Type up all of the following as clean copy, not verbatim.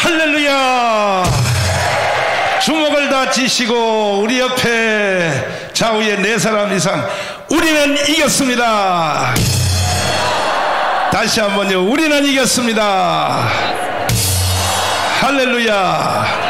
할렐루야. 주먹을 다 쥐시고 우리 옆에 좌우에 4사람 이상 우리는 이겼습니다. 다시 한번요. 우리는 이겼습니다. 할렐루야.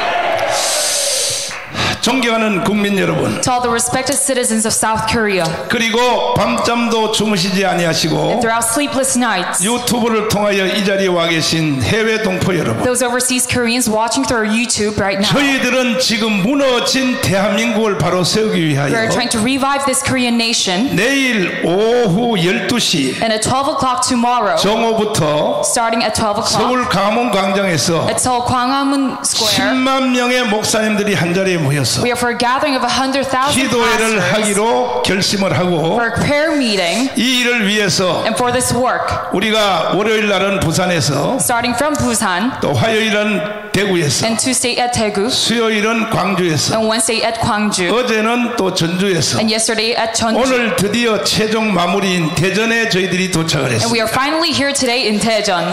존경하는 국민 여러분, to all the respected citizens of South Korea, 그리고 밤잠도 주무시지 아니하시고 and throughout sleepless nights, 유튜브를 통하여 이 자리에 와 계신 해외 동포 여러분, those overseas Koreans watching through YouTube right now, 저희들은 지금 무너진 대한민국을 바로 세우기 we 위하여 are trying to revive this Korean nation. 내일 오후 12시 And at 12 o'clock tomorrow, 정오부터 starting at 12 o'clock, 서울 광화문 광장에서 at Seoul Gwanghwamun Square, 10만 명의 목사님들이 한 자리에 모여서 we are for a gathering of 100,000 기도회를 pastors 하기로 결심을 하고 for a prayer meeting, 이 일을 위해서 and for this work, 우리가 월요일 날은 부산에서, starting from Busan, 또 화요일은 대구에서, and Tuesday at Daegu, 수요일은 광주에서, and Wednesday at Gwangju, 어제는 또 전주에서, and yesterday at Jeonju. 오늘 드디어 최종 마무리인 대전에 저희들이 도착을 And we 했습니다. are finally here today in Daejeon,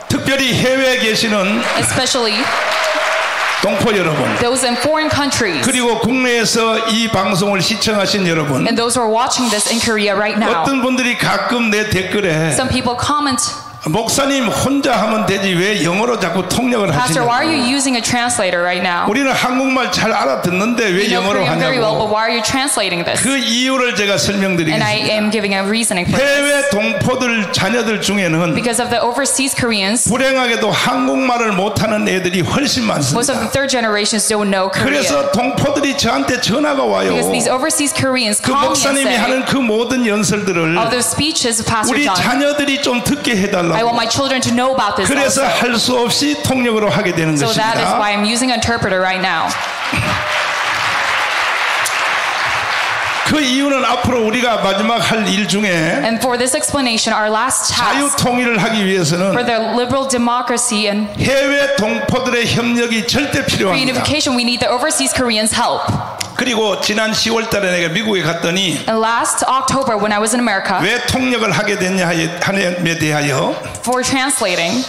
특별히 해외에 계시는 especially 동포 여러분, those in foreign countries, 그리고 국내에서 이 방송을 시청하신 여러분, and those who are watching this in Korea right now. 어떤 분들이 가끔 내 댓글에 Some people comment, 목사님 혼자 하면 되지 왜 영어로 자꾸 통역을 Pastor, why are you 하시냐고. using a translator right now? 우리는 한국말 잘 알아듣는데 왜 You know 영어로 Korean very well, but 하냐고. why are you translating this? 그 이유를 제가 And I 설명드리겠습니다. am giving a reasoning for this. 해외 동포들 자녀들 중에는 Because of the overseas Koreans, 불행하게도 한국말을 못하는 애들이 훨씬 most of 많습니다. the third generations don't know Korean. 그래서 동포들이 저한테 전화가 와요. Because these overseas Koreans 그 call me and 목사님이 say, 하는 그 모든 연설들을 of the speeches of Pastor 우리 John, 자녀들이 좀 듣게 I want 해달라고. my children to know about this 그래서 also. 할 수 없이 통역으로 하게 되는 So that is 것입니다. why I'm using an interpreter right now. 그 이유는 앞으로 우리가 마지막 할 일 중에 And for this explanation, our last 자유 task 통일을 하기 for 위해서는 the liberal democracy and 해외 동포들의 협력이 절대 필요합니다. reunification, we need the overseas Koreans' help. 그리고 지난 10월 달에 내가 미국에 갔더니 And last October, when I was in America, 왜 통역을 하게 됐냐 하에 대하여 for translating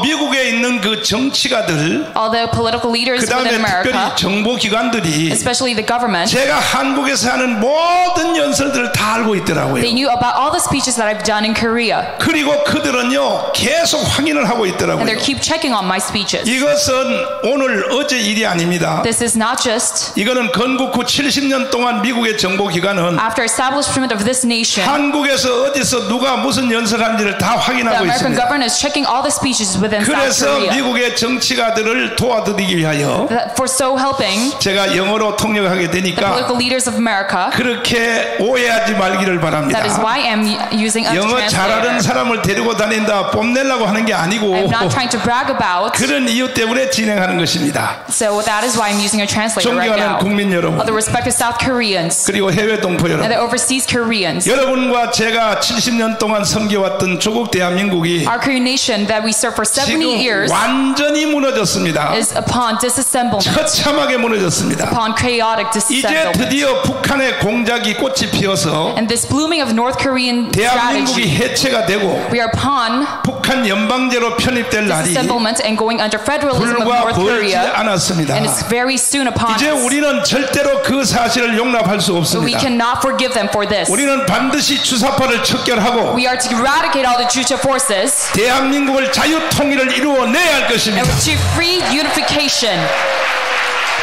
미국에 있는 그 정치가들, all the political leaders 그 다음에 within 특별히 America, 정보기관들이 especially the government, 제가 한국에서 하는 모든 연설들을 다 알고 있더라고요. they knew about all the speeches that I've done in Korea. 그리고 그들은요 계속 확인을 하고 있더라고요. And they keep checking on my speeches. 이것은 오늘 어제 일이 아닙니다. This is not just 이거는 건국 후 70년 동안 미국의 정보기관은 after establishment of this nation, 한국에서 어디서 누가 무슨 연설하는지를 다 the 확인하고 American 있습니다. government is checking all the speeches within South 그래서 Korea. 미국의 정치가들을 도와드리기 위하여 For so helping 제가 영어로 통역하게 the 되니까 political leaders of America, 그렇게 오해하지 말기를 바랍니다. that is why I'm using a 영어 잘하는 translator. 사람을 데리고 다닌다 뽐내려고 하는 게 아니고 I'm not trying to brag about, 그런 이유 때문에 진행하는 것입니다. so that is why I'm using a translator right 존경하는 now. 국민 여러분, All the respected South Koreans 그리고 해외 동포 and 여러분, the overseas Koreans, 여러분과 제가 70년 동안 섬겨왔던 조국 대한민국이 our Korean nation that we served for 70 지금 years 완전히 무너졌습니다. is upon disassemblement, 처참하게 무너졌습니다. upon chaotic 이제 disassemblement. 드디어 북한의 공작이 꽃이 피어서 And this blooming of North Korean 대한민국이 strategy, 해체가 되고 we are upon 북한 연방제로 편입될 날이 disassemblement and going under federalism of 불과 North 멀지 Korea, 않았습니다. and it's very soon upon 이제 us. 우리는 절대로 그 사실을 용납할 수 We 없습니다. cannot forgive them for this. 우리는 반드시 주사파를 척결하고 We are to eradicate all the Juche forces 대한민국을 자유 통일을 이루어내야 할 것입니다. and achieve free unification.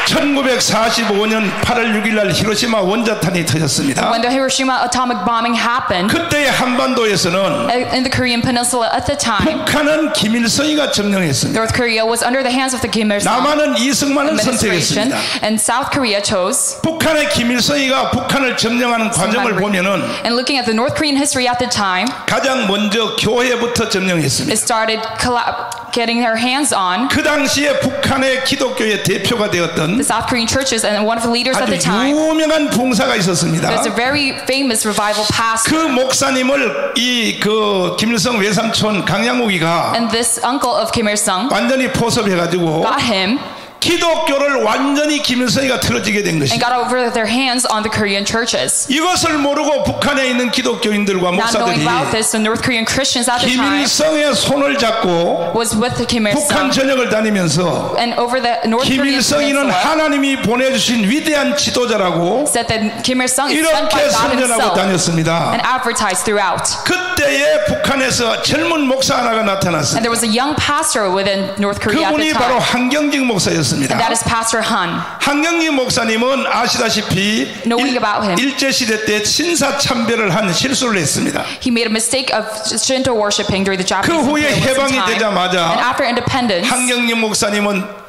1945년 8월 6일 날 히로시마 원자탄이 터졌습니다. When the Hiroshima atomic bombing happened 그때의 한반도에서는 in the Korean peninsula at the time, 북한은 김일성이가 점령했습니다. North Korea was under the hands of the Kim Il-sung 남한은 이승만을 administration, 선택했습니다. and South Korea chose. 북한의 김일성이가 북한을 점령하는 과정을 보면은 And looking at the North Korean history at the time, 가장 먼저 교회부터 점령했습니다. it started getting their hands on 그 당시에 북한의 기독교의 대표가 되었던 the South Korean churches, and one of the leaders at 아주 the time, 유명한 봉사가 있었습니다. there's a very famous revival 그 pastor, 목사님을 그 김일성 외삼촌 강양욱이가 and this uncle of Kim Il-sung 완전히 포섭해가지고 got him 기독교를 완전히 김일성이가 틀어지게 된 and 것입니다. got over their hands on the Korean churches. 이것을 모르고 북한에 있는 기독교인들과 Not knowing 목사들이 about this, the North Korean Christians at the time 김일성의 손을 잡고 was with the Kim 북한 Il-sung, 전역을 다니면서 and over the North Korean 김일성이는 peninsula 하나님이 보내주신 위대한 지도자라고 said that Kim Il-sung is sent by 이렇게 God 선전하고 himself 다녔습니다. and advertised throughout. 그때에 북한에서 젊은 목사 하나가 And 나타났습니다. there was a young pastor within North Korea at the 그분이 바로 time, 한경직 and 목사였습니다. that is Pastor Han. 한경직 목사님은 아시다시피 Knowing about him. 일제시대 때 신사참배를 한 실수를 했습니다. He made a mistake of Shinto worshiping during the 그 Japanese 후에 imperialism 해방이 time. And 되자마자 after independence, 한경직 목사님은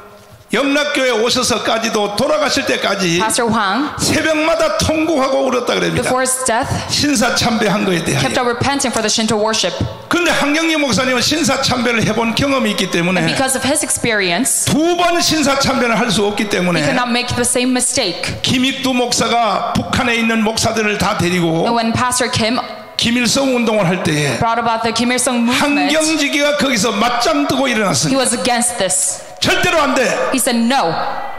영락교에 오셔서까지도 돌아가실 때까지 Pastor Hwang, 새벽마다 통곡하고 울었다 그럽니다. before his death, 신사참배한 거에 대하여. kept on repenting for the Shinto worship. 그런데 한경직 목사님은 신사참배를 해본 경험이 있기 때문에 Because of his experience, 두 번 신사참배를 할 수 없기 he 때문에 could not make the same mistake. 김익두 목사가 북한에 있는 목사들을 다 And 데리고 when Pastor Kim 김일성 운동을 할 때에 brought about the Kim Il-sung movement, 한경직이가 거기서 맞짱 뜨고 he 일어났습니다. was against this. 절대로 안 돼. He said, no,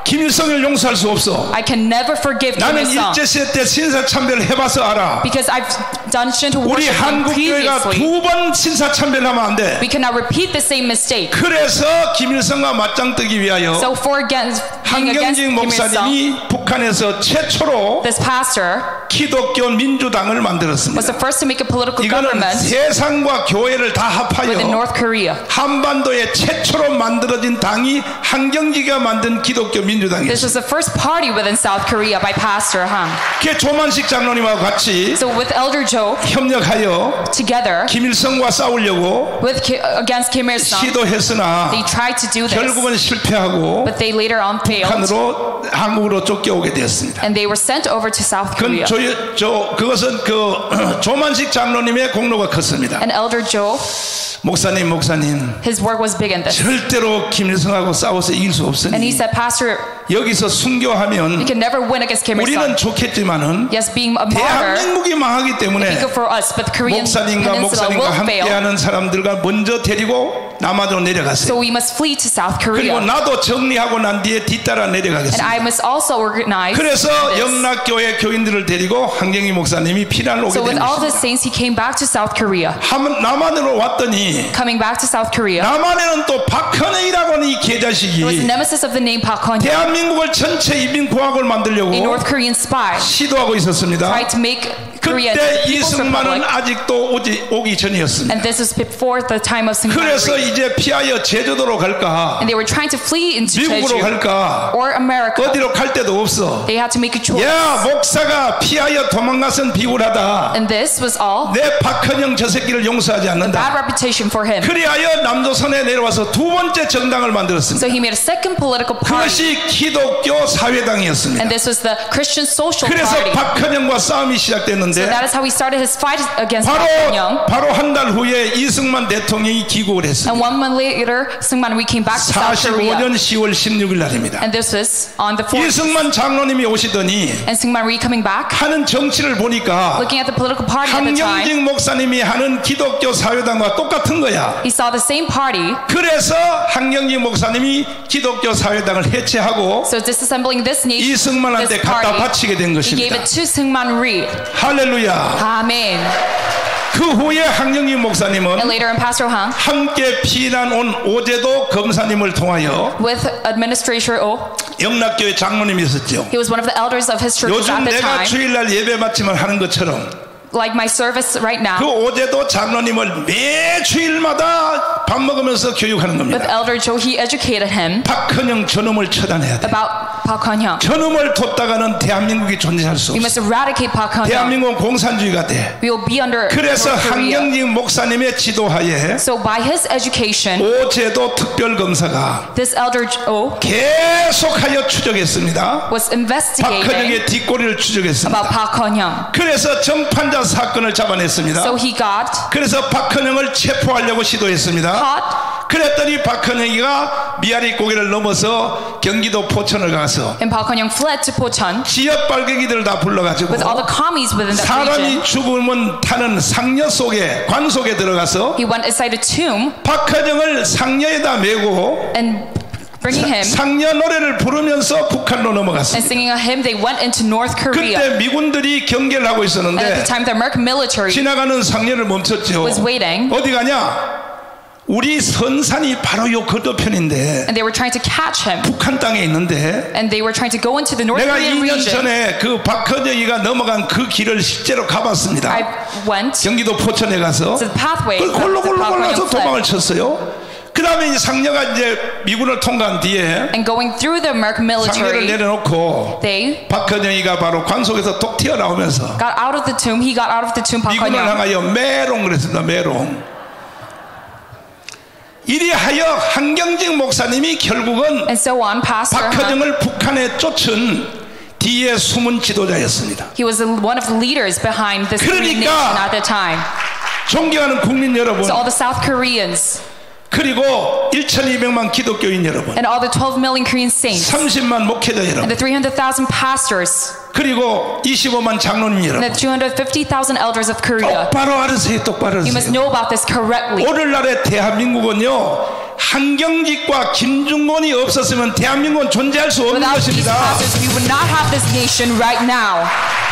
김일성을 용서할 수 없어. I can never forgive Kim 나는 Il-sung 일제시대 때 신사참배를 해봐서 알아. because I've done Shinto 우리 worship 한국교회가 previously. 두 번 신사참배를 하면 안 돼. We cannot repeat the same mistake. 그래서 김일성과 맞짱 뜨기 위하여 So for being against 한경직 Kim Il-sung, 목사님이 북한에서 최초로 this pastor 기독교 민주당을 was 만들었습니다. the first to make a political 이거는 government 세상과 교회를 다 within 합하여 North Korea. 한반도에 최초로 만들어진 당이 한경직이가 만든 기독교 This 민주당이었습니다. was the first party within South Korea by Pastor Han. 그 조만식 장로님하고 같이 So with Elder Joe 협력하여 together 김일성과 싸우려고 against Kim Il-sung, 시도했으나 they tried to do this, 결국은 실패하고 but they later on failed, 한국으로 쫓겨오게 되었습니다. and they were sent over to South Korea. 그것은 조만식 장로님의 공로가 컸습니다. And Elder Joe, 목사님 his work was big in this. 절대로 김일성하고 싸워서 이길 수 And he 없으니 said, Pastor, 여기서 you 순교하면 can never win against Kim Il-sung. 우리는 좋겠지만은 Yes, being a martyr 대한민국이 망하기 is 때문에 good for us, but the Korean 목사님과 peninsula 목사님과 will fail. 함께하는 사람들과 먼저 데리고 남아도로 내려갔어요. So we must flee to South 그리고 Korea. 나도 정리하고 난 뒤에 뒤따라 And 내려가겠습니다. I must also organize 그래서 this. 영락교회 교인들을 데리고 한경희 목사님이 피난을 오게 So with 된 all the 것입니다. saints, he came back to South Korea. 남한으로 왔더니 Coming back to South Korea, 남한에는 또 박헌영이라고 하는 이 there was a 개자식이 nemesis of the name Park Hun-hyuk, 대한민국을 전체 이민공화국을 만들려고 a North Korean spy, 시도하고 있었습니다. tried to make Korea into 그때 the People's 이승만은 Republic. 아직도 오기 전이었습니다. And this was before the time of Syngman 그래서 Rhee. 이제 피하여 제주도로 갈까 And they were trying to flee into 미국으로 Jeju 갈까 or America. 어디로 갈 데도 없어. They had to make a choice. 야 목사가 피하여 도망가선 비굴하다. And this was all 내 박헌영 저 새끼를 용서하지 bad 않는다. reputation for him. 그리하여 남조선에 내려와서 두 번째 정당을 만들었습니다. So he made a second political party. 그것이 기독교 사회당이었습니다. And this was the Christian Social 그래서 Party. 박헌영과 싸움이 So 시작됐는데 that is how he started his fight against Park Hun-hyuk. 바로 한 달 후에 이승만 대통령이 귀국을 했습니다. And 1 month later, Syngman Rhee came back to South Korea. 45년 10월 16일 날입니다. And this was on the 4th. 이승만 장로님이 오시더니 And Syngman Rhee coming back, 하는 정치를 보니까 looking at the political party at the time, 한경직 목사님이 하는 기독교 사회당과 똑같은 거야. he saw the same party. 그래서 한경직 목사님이 기독교 사회당을 해체하고 So disassembling this nation, 이승만한테 this 갖다 party, 바치게 된 he gave 것입니다. it to Syngman Rhee. 할렐루야. Amen. 그 후에 한경직 목사님은 And later, in Pastor Han, 함께 피난 온 오제도 검사님을 통하여 with Administrator Oh, 영락교회 장로님이었죠. he was one of the elders of his church 요즘 at the 내가 time. 주일날 예배 받지만 하는 것처럼 Like my service right 그 now, 오제도 장로님을 매 주일마다 밥 먹으면서 교육하는 with 겁니다. Elder Joe, he educated him 박헌영 저놈을 처단해야 돼. about Park Hun-hyuk. 저놈을 뒀다가는 대한민국이 존재할 수 We 없어. must eradicate Park Hun-hyuk. 대한민국은 공산주의가 돼. We will be under 그래서 North Korea. 한경직 목사님의 지도하에 So by his education, 오제도 특별검사가 this Elder Joe 계속하여 추적했습니다. was investigating 박헌영의 뒷꼬리를 추적했습니다. about Park Hun-hyuk. 그래서 정판자 사건을 잡아냈습니다. So he got 그래서 박헌영을 체포하려고 시도했습니다. caught, 그랬더니 박헌영이가 미아리 고개를 넘어서 경기도 포천을 가서 and Park Hun-hyuk fled to Pocheon 지역 빨갱이들을 다 불러가지고 with all the commies within that region. 사람이 죽으면 타는 상녀 속에 관 속에 들어가서 He went inside a tomb 박헌영을 상녀에다 메고 and bringing him 상여 노래를 부르면서 북한으로 and 넘어갔습니다. singing a hymn. They went into North Korea. 그때 미군들이 경계를 하고 And at the 있었는데 time, the American military 지나가는 상여를 멈췄죠. was waiting, 어디 가냐? 우리 선산이 바로 요 건너편인데 and they were trying to catch him. 북한 땅에 있는데 And they were trying to go into the North 내가 Korean 2년 region. 전에 그 박헌영이가 넘어간 그 길을 실제로 가봤습니다. I went to 경기도 포천에 가서 the pathway. 그걸 that 골로 the 가서 Pyongyang 도망을 fled. 쳤어요. 그 다음에 이 상녀가 이제 미군을 통과한 뒤에 And going through the American 상녀를 military, 내려놓고 they 박헌영이가 바로 관속에서 톡 튀어나오면서 got out of the tomb. He got out of the tomb. Park 미군을 Hwan-young. 향하여 메롱 그랬습니다. 메롱. 이리하여 한경직 목사님이 결국은 And so on, Pastor Han, 박헌영을 북한에 쫓은 뒤에 숨은 지도자였습니다. he was one of the leaders behind this Korean 그러니까 nation at the time. 존경하는 국민 여러분, So all the South Koreans 그리고 1,200만 기독교인 여러분, and all the 12 million Korean saints 30만 목회자 and 여러분, the 300,000 pastors 그리고 25만 장로님 and 여러분, the 250,000 elders of Korea. 똑바로 알으세요. 똑바로 You must 알으세요. know about this correctly. 오늘날의 대한민국은요, 한경직과 김중곤이 없었으면 대한민국은 존재할 수 없는 Without these 것입니다. pastors, we would not have this nation right now.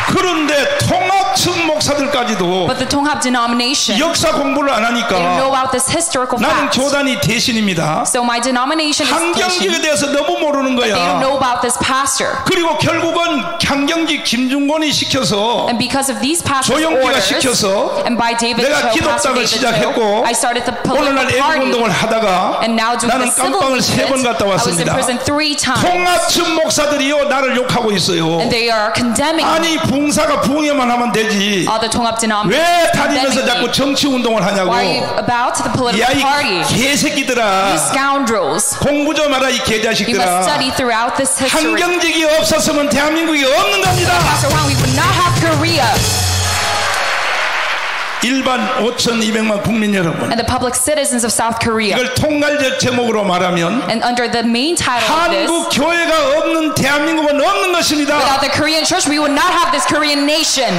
그런데 통합층 목사들까지도 But the Tonghap denomination, 역사 공부를 안 they don't know 하니까 about this historical 나는 fact. 교단이 대신입니다. So my denomination is 한경직에 station. 대해서 너무 모르는 They don't 거야. know about this pastor. 그리고 결국은 한경직 김중곤이 시켜서 And because of these pastors' 조영기가 orders, 시켜서 and by David 내가 Cho, Pastor 기독당을 David 시작했고 Cho, I started the 오늘날 political party. 애국운동을 하다가 And now doing 나는 the civil 깜빵을 3번 movement. 갔다 I was in 왔습니다. prison 3 times. 통합층 목사들이요 나를 욕하고 있어요. And they are condemning me. 아니 붕사가 부흥회만 하면 되지 All the Tonghap denomination 왜 다니면서 condemning 자꾸 me. 정치 운동을 하냐고. Why are you about the political 야 이 party? 개새끼들아, You scoundrels. 공부 좀 하라 이 You must 개자식들아. study throughout this history. 한경직이 없었으면 대한민국이 없는 겁니다. Pastor Juan, we would not have Korea. 일반 5,200만 국민 여러분, And the public citizens of South Korea. 이걸 통괄적 제목으로 말하면 And under the main title of this, 한국 교회가 없는 대한민국은 없는 것입니다. without the Korean church, we would not have this Korean nation.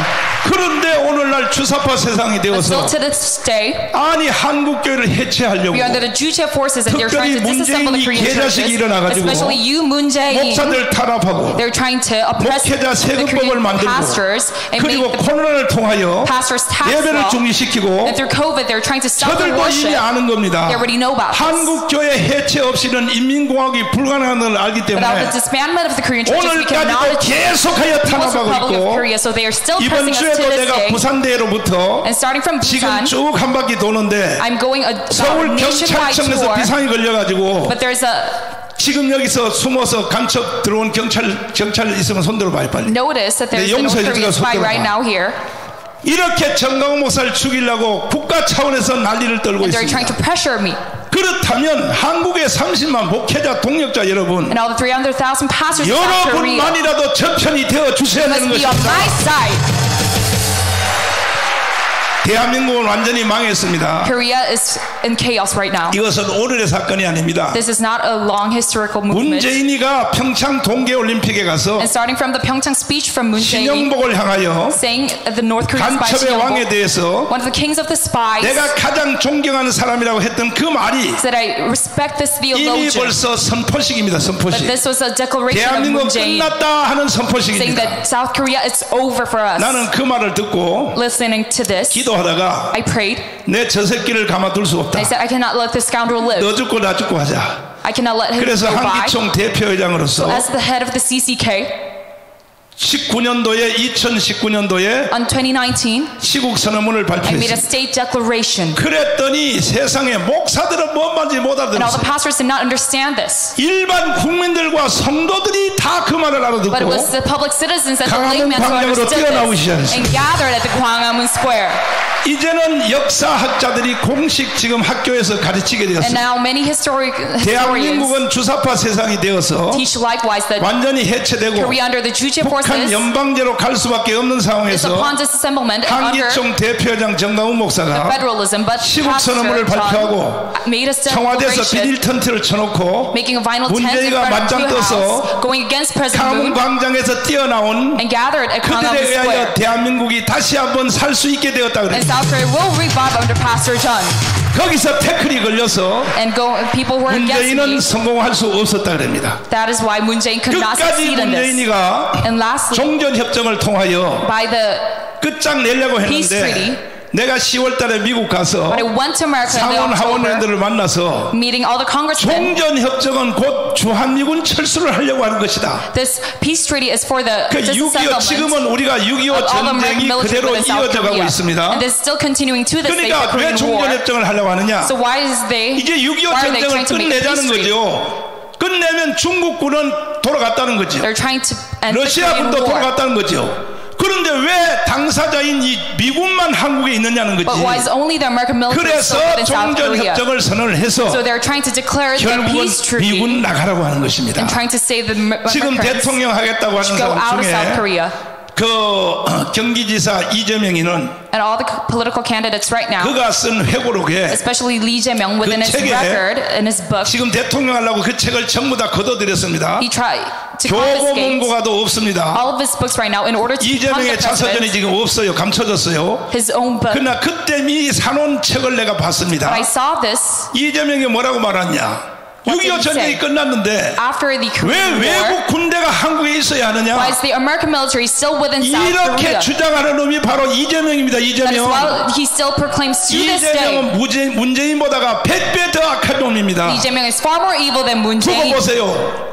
그런데 오늘날 주사파 세상이 But still 되어서 to this day, 아니 한국 교회를 해체하려고 we are under the Juche forces and they're trying to disassemble the Korean churches, especially you, Moon Jae-in. 목사들 탄압하고 They're trying to oppress 목회자 the 세금법을 Korean 만들고 pastors and 그리고 make the 코로나를 통하여 pastors tax 예배를 law. 중지시키고 And through COVID, they're trying to stop the 저들도 worship. 이미 아는 겁니다. They already know about this. 한국 교회 해체 없이는 인민공화국이 불가능한 걸 알기 Without 때문에 the disbandment of the Korean churches, we cannot 오늘까지도 achieve 계속하여 the People's 탄압하고 Republic of 있고 Korea. So they are still 이번 pressing us to 주에도 this 내가 day. 부산대로부터 And starting from 지금 Busan, 쭉 한 바퀴 도는데 I'm going a 서울 nationwide 경찰청에서 tour. 비상이 걸려가지고 But there's a 지금 여기서 숨어서 간첩 들어온 경찰 있으면 손들어 봐요 빨리. notice that there's a North 용서해 Korean 주세요, spy 손들어봐. right now here. 이렇게 정강 목사를 죽이려고 국가 차원에서 난리를 떨고 And they're trying to 있습니다. pressure me. 그렇다면 한국의 30만 목회자 동력자 여러분, And all the 300,000 pastors in South Korea 여러분만이라도 저편이 되어 주셔야 must 되는 be on 것입니다. my side. 대한민국은 완전히 망했습니다. Korea is in chaos right now. 이것은 오늘의 사건이 아닙니다. This is not a long historical movement. 문재인이가 평창 동계올림픽에 가서 And starting from the Pyeongchang speech from Moon Jae-in, 신영복을 향하여 saying the North Korean spy 간첩의 왕에 Shin 대해서 one of the kings of the spies, 내가 가장 존경하는 사람이라고 했던 그 말이 said I respect this 이미 theologian. 벌써 선포식입니다. But 선포식. this was a declaration of 대한민국 Moon Jae-in, 끝났다 하는 saying 선포식입니다. that South Korea is over for us. 나는 그 말을 듣고 Listening to this, 기도하다가 I prayed. 내 저 새끼를 가만둘 수 없다. I said I cannot let this scoundrel live. 너 죽고 나 죽고 하자. I cannot let him 그래서 go by. 한기총 대표회장으로서 As the head of the CCK, 2019년도에 on 2019, 시국 선언문을 I made 발표했습니다. a state declaration. 그랬더니 세상에 목사들은 뭔 말인지 못 And all the 알아들었어요. pastors did not understand this. 일반 국민들과 성도들이 다 그 말을 But it was 알아듣고 the public citizens and the 강화문 laymen who 광장으로 understood 뛰어나오기 this 시작했어요. and gathered at the Gwanghwamun Square. 이제는 역사학자들이 공식 지금 학교에서 가르치게 And 되었습니다. now many historians 대한민국은 주사파 세상이 되어서 teach likewise that 완전히 해체되고 Korea under the Juche 북한 forces 연방제로 갈 수밖에 없는 is 상황에서 upon disassemblement and under 한기총 대표장 정강훈 목사가 federalism. But 시국 Pastor 선언문을 John 발표하고 made a 청와대에서 declaration 비닐 텐트를 쳐놓고 making a vinyl tent in 문재인이가 front of 맞짱 the 떠서 House, going against President 강화문 Moon, 광장에서 뛰어나온 and gathered at 그들에 Gwanghwamun 의하여 Square. 대한민국이 다시 한번 살 수 있게 되었다 And 그랬습니다. South Korea will revive under Pastor John. 거기서 태클이 걸려서 people who are against 문재인은 me, 성공할 수 없었다 그럽니다. that is why Moon Jae-in could not 끝까지 succeed in this. 문재인이가 And lastly, 종전 협정을 통하여 by the 끝장내려고 peace treaty, 했는데 내가 10월 달에 미국 가서 when I went to America in 상원 October, 하원의원들을 만나서 meeting all the congressmen, 종전 협정은 곧 주한미군 철수를 하려고 하는 것이다. this peace treaty is for the 그 6.25 지금은 우리가 6.25 전쟁이 그대로 이어져 가고 있습니다. And this is still continuing to this day, the 그러니까 왜 Korean War. 종전 협정을 하려고 하느냐? So why 이제 6.25 are they 전쟁을 trying to make a 끝내자는 peace treaty? 거죠. 끝내면 중국군은 돌아갔다는 거죠. They're trying to end the Korean 러시아군도 War. 돌아갔다는 거죠. 그런데 왜 당사자인 이 미군만 한국에 있느냐는 거지. But why is only the American military 그래서 still within South 종전 Korea? 협정을 선언을 해서 So they're trying to declare the 결국은 peace treaty 미군 나가라고 하는 것입니다. and trying to save the 지금 Americans 대통령 하겠다고 하는 to go out 사람 of South 중에 Korea. 그 경기지사 이재명이는 And all the political candidates right now, 그가 쓴 회고록에 especially Lee Jae-myung, within his 책에 record, in his book, 지금 대통령 하려고 그 책을 전부 다 걷어들였습니다. he tried to 교보 confiscate 문고가도 없습니다. all of his books right now in order to become the 이재명의 자서전이 president, 지금 없어요. 감춰졌어요. his own book. 그러나 그때 미리 사놓은 책을 내가 But 봤습니다. I saw this 이재명이 뭐라고 말하냐? What did 6.25 he 전쟁이 say? 끝났는데 after the 왜 Korean War. 외국 군대가 한국에 있어야 Why 하느냐? is the American military still within South 이렇게 Korea? 주장하는 놈이 바로 이재명입니다. That is 이재명. why he still proclaims to this day. 이재명은 문재인보다가 100배 더 악한 놈입니다. Lee Jae-myung is far more evil than Moon 두고 Jae-in. 보세요.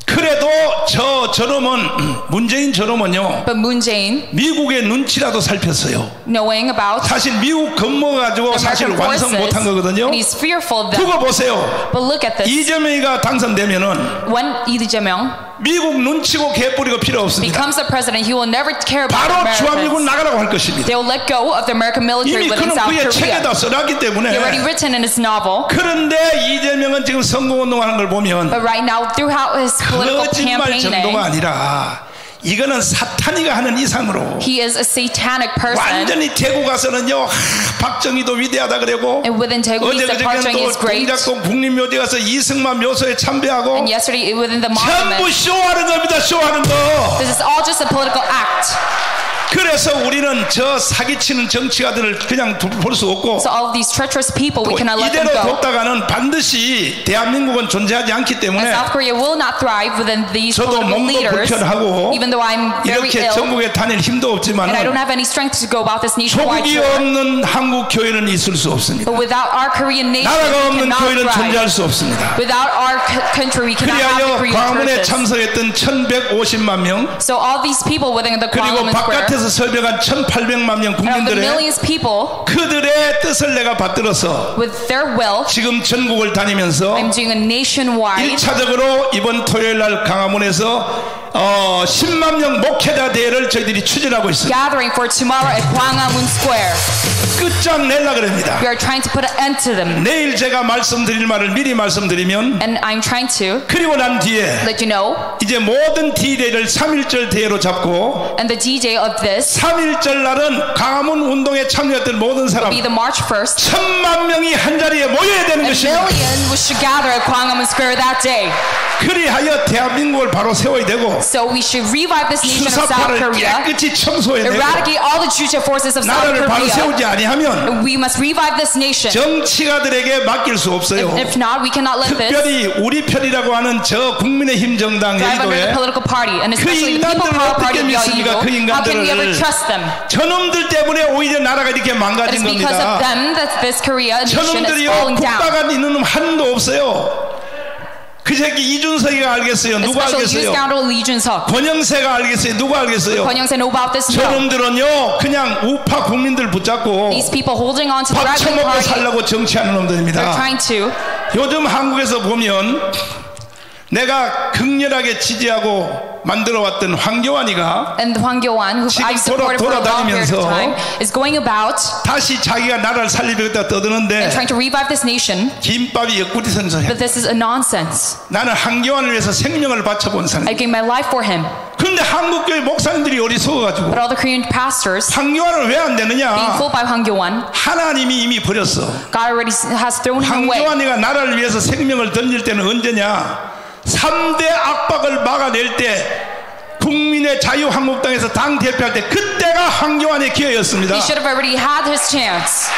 그래도 저놈은 문재인 저놈은요 But Moon Jae-in, 미국의 눈치라도 살폈어요. knowing about 사실 미국 겁먹어가지고 the 사실 American 완성 forces, 못한 거거든요. and he's fearful of them. 두고 보세요. But look at this. 이재명이가 당선되면은 When Lee Jae-myung 미국 눈치고 개뿌리고 필요 없습니다. becomes the president, he will never care about 바로 주한미군 Americans. 나가라고 할 것입니다. They will let go of the American military 이미 within 그는 South 그의 Korea. 책에다 써놨기 때문에. He already written in his novel. 그런데 이재명은 지금 선거운동하는 걸 보면 But right now, throughout his political 거짓말 정도가 campaigning, 아니라 이거는 사탄이가 하는 이상으로 he is a satanic person. 완전히 대구 가서는요 박정희도 위대하다 그러고 And within Daegu, he 어제 said Park Chung-hee 그저께는 is 또 great. 동작동 국립묘지 가서 이승만 묘소에 참배하고 And yesterday, within the 전부 monument, 쇼하는 겁니다. 쇼하는 거. this is all just a political act. 그래서 우리는 저 사기치는 정치가들을 그냥 볼 수 없고 So all of these treacherous people, we cannot let them 이대로 go. 뒀다가는 반드시 대한민국은 존재하지 않기 And 때문에 South Korea will not thrive within these 저도 political 몸도 leaders, 불편하고 even though I'm very 이렇게 ill 전국에 다닐 힘도 없지만 and I don't have any strength to go about this nationwide 조국이 tour. 없는 한국 교회는 있을 수 없습니다. But without our Korean nation, 나라가 we 없는 cannot 교회는 thrive. 존재할 수 없습니다. Without our country, we cannot have the 그리하여 Korean 광화문에 churches. 참석했던 1150만 명 So all these people within the 그리고 Parliament Square, 바깥에서 설명한 1800만 명 and of the 국민들의 millions of people, 그들의 뜻을 내가 받들어서 with their will, 지금 전국을 다니면서 I'm doing a nationwide 1차적으로 이번 토요일 날 강화문에서 10만 명 목회자 대회를 저희들이 추진하고 있습니다. gathering for tomorrow at Gwanghwamun Square. 끝장내려 그럽니다. We are trying to put an end to them. 내일 제가 말씀드릴 말을 미리 말씀드리면 And I'm trying to 그리고 난 뒤에 let you know, 이제 모든 D-Day를 3.1절 대회로 잡고 and the D-Day of this 3.1절 날은 강화문 운동에 참여했던 모든 사람 be the March 1st. 1000만 명이 한 자리에 모여야 되는 A 것입니다. million we should gather at Gwanghwamun Square that day. 그리하여 대한민국을 바로 세워야 되고 So we should revive this nation of South 수사파를 Korea, 깨끗이 청소해내고 eradicate all the Juche forces of South 나라를 바로 Korea. 세우지 아니하면 We must revive this nation. 정치가들에게 맡길 수 없어요. If not, we cannot let this 특별히 우리 편이라고 하는 저 국민의힘 정당 drive under the 여의도에 political party, and especially the People 인간들을 Power 어떻게 Party of 믿습니까? Yeouido. 그 How can we ever 인간들을 trust them? 저놈들 때문에 오히려 나라가 이렇게 It 망가진 is because of 겁니다. them that this Korea nation is 저놈들이요 falling down. 국가가 있는 놈 한도 없어요. 그 새끼 이준석이가 알겠어요. 누가 Especially 알겠어요? you scoundrel Lee Jun-seok. 권영세가 알겠어요. 누가 알겠어요? Kwon Young-se know about this? No. 저놈들은요 그냥 우파 국민들 붙잡고 These people holding on to the 밥 right 처먹고 party, 살려고 정치하는 they're 놈들입니다. trying to. 요즘 한국에서 보면 내가 극렬하게 지지하고 만들어왔던 황교안이가 And Hwang Kyo-wan, who 지금 I've supported for a long period of 돌아다니면서 time, is going about 다시 자기가 나라를 살리겠다 and 떠드는데 trying to revive this nation. 김밥이 옆구리 선서해. But this is a nonsense. 나는 황교안을 위해서 생명을 바쳐본 사람. I gave my life for him. 그런데 한국교회 목사님들이 어리석어가지고 But all the Korean pastors, 황교안을 왜 안 being 되느냐? fooled by Hwang Kyo-wan, 하나님이 이미 버렸어. God already has thrown him away. 황교안이가 나라를 위해서 생명을 던질 때는 언제냐? 3대 압박을 막아낼 때 국민의 자유한국당에서 당 대표할 때 그때가 황교안의 기회였습니다. He should have already had his chance.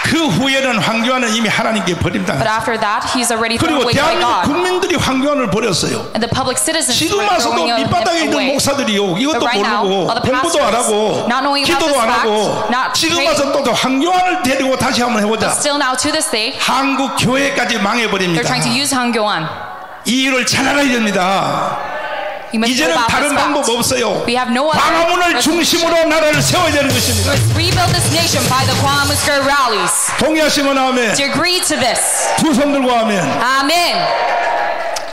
그 후에는 황교안은 이미 하나님께 But 버림당했어요. after that, he's already thrown 그리고 away by 대한민국 God. 국민들이 황교안을 버렸어요. And the public citizens were 지금와서도 throwing him 밑바닥에 있는 away. 목사들이요, 이것도 But right now, 모르고 all the 공부도 안 하고 pastors, not knowing about 기도도 this 안 fact, 하고 not 지금 praying, 와서 또 황교안을 데리고 다시 한번 해보자. still now to this day, 한국 교회까지 they're 망해버립니다. trying to use Han Gyo-an. 이 일을 잘 알아야 됩니다. You must know 이제는 about 다른 this 방법 fact. 없어요. We have no other 광화문을 resolution. 중심으로 나라를 세워야 되는 것입니다. Let's rebuild this nation by the Kwame Square rallies. 동의하시면 아멘. Do you agree to this? 두 손 들고 아멘. Amen.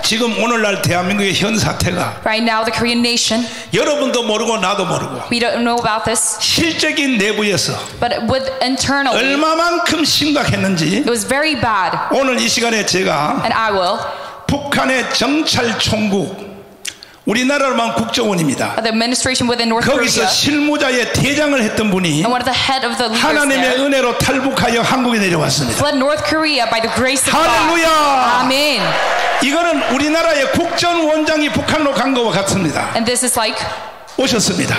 지금 오늘날 대한민국의 현 사태가 Right now, the Korean nation, 여러분도 모르고 나도 모르고 we don't know about this, 실적인 내부에서 but with internally, 얼마만큼 심각했는지 it was very bad. 오늘 이 시간에 제가 And I will, 북한의 정찰 총국, 우리나라로만 국정원입니다. the administration within North 거기서 Korea, 실무자의 대장을 했던 분이 and one of the head of the leaders 하나님의 there, 은혜로 탈북하여 한국에 내려왔습니다. fled North Korea by the grace of God. 할렐루야! Amen. 이거는 우리나라의 국정원장이 북한으로 간 것과 같습니다. And this is like, 오셨습니다.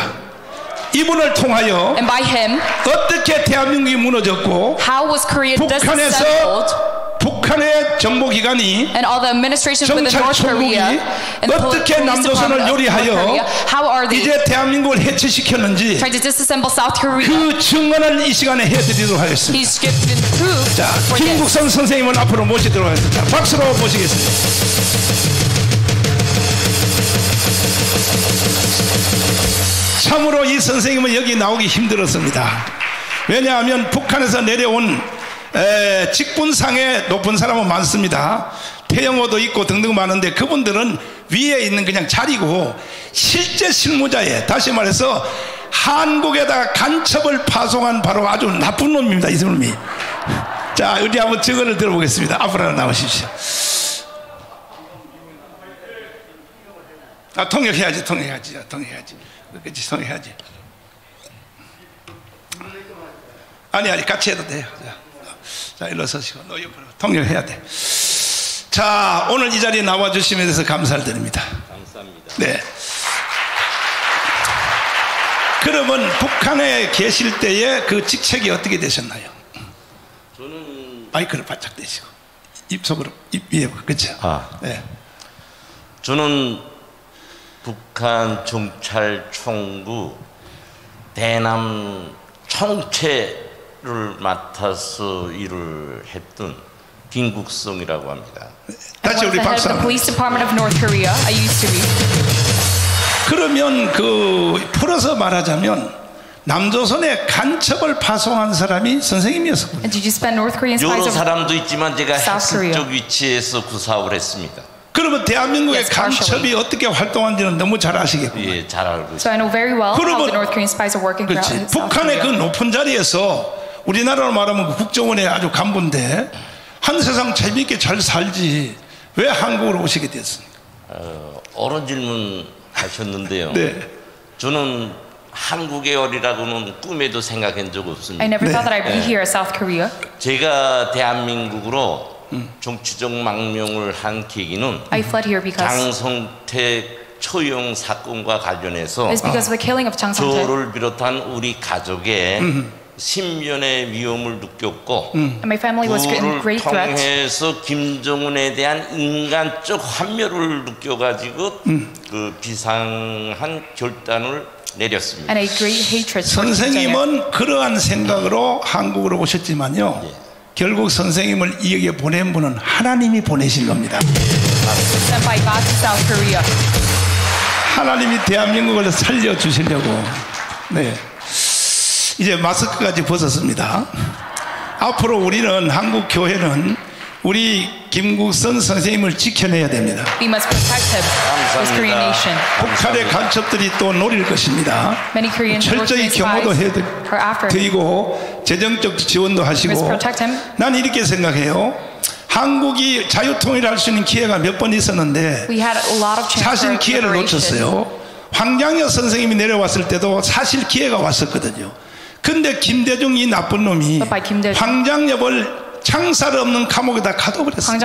이분을 통하여 and by him, 어떻게 대한민국이 무너졌고 how was Korea disassembled, 북한에서 북한의 정보기관이 and all the administrations within 정찰 North Korea, 총국이 and the 어떻게 police 남조선을 department of North 요리하여 Korea, how are they 이제 대한민국을 해체시켰는지 trying to disassemble South Korea? 그 증언을 이 시간에 해드리도록 하겠습니다. He's given proof 자, for this. 김국선 선생님을 앞으로 모시도록 하겠습니다. 박수로 모시겠습니다. 참으로 이 선생님은 여기 나오기 힘들었습니다. 왜냐하면 북한에서 내려온 직분상의 높은 사람은 많습니다. 태영호도 있고 등등 많은데 그분들은 위에 있는 그냥 자리고 실제 실무자에, 다시 말해서 한국에다가 간첩을 파송한 바로 아주 나쁜 놈입니다. 이 놈이. 자, 우리 한번 증언을 들어보겠습니다. 앞으로 나오십시오. 통역해야지. 그렇지, 통역해야지. 아니, 같이 해도 돼요. 자, 일로 서시고, 너 옆으로 통역해야 돼. 자, 오늘 이 자리에 나와주심에 대해서 감사를 드립니다. 감사합니다. 네. 그러면 북한에 계실 때의 그 직책이 어떻게 되셨나요? 저는 마이크를 바짝 대시고 입 속으로, 입 위에, 그렇죠? 네. 저는 북한 정찰총국 대남 총체를 맡아서 일을 했던 김국성이라고 합니다. 다시 우리 the head of 박수 the 한번. police department of North Korea. I used to be. 그러면 풀어서 말하자면 남조선에 간첩을 파송한 사람이 선생님이었었군요. And did you spend North Korean spies 여러 of 사람도 있지만 제가 South Korea. 핵심적 위치에서 구사업을 했습니다. 그러면 대한민국의 Yes, 간첩이 어떻게 활동하는지는 너무 잘 아시겠군요. 예, 잘 알고 있습니다. So I know very well how 그러면- the North Korean spies are working throughout 그렇지. South 북한의 그 Korea. 높은 자리에서 우리나라로 말하면 국정원의 아주 간부인데 한 세상 재미있게 잘 살지 왜 한국으로 오시게 됐습니까? 어른 질문 하셨는데요. 네. 저는 한국의 어리라고는 꿈에도 생각한 적 없습니다. I never 네. thought that I'd be here at South Korea. 제가 대한민국으로 정치적 망명을 한 계기는 I fled here because 장성택 처형 사건과 관련해서 it's because of the killing of Chang Song-taek. 저를 비롯한 우리 가족의 신변의 위험을 느꼈고 And my family was in 그를 great threat. 통해서 김정은에 대한 인간적 환멸을 느껴가지고 그 비상한 결단을 내렸습니다. And a great hatred for Kim Jong-il. 선생님은 그러한 생각으로 한국으로 오셨지만요. 결국 선생님을 여기에 보낸 분은 하나님이 보내신 겁니다. Sent by God to South Korea. 하나님이 대한민국을 살려주시려고. 네. 이제 마스크까지 벗었습니다. 앞으로 우리는 한국 교회는 우리 김국선 선생님을 지켜내야 됩니다. We must protect him, this Korean nation. 북한의 간첩들이 또 노릴 것입니다. Many Korean 철저히 spies 경호도 are after him. 해드리고 재정적 지원도 We 하시고. must protect him. 난 이렇게 생각해요. 한국이 자유통일할 수 있는 기회가 몇 번 있었는데 We had a lot of chance 사실 for 기회를 liberation. 놓쳤어요. 황장엽 선생님이 내려왔을 때도 사실 기회가 왔었거든요. 근데 김대중 이 나쁜 놈이 But by Kim Dae-jung. 황장엽을 창살 없는 감옥에다 가둬버렸어요.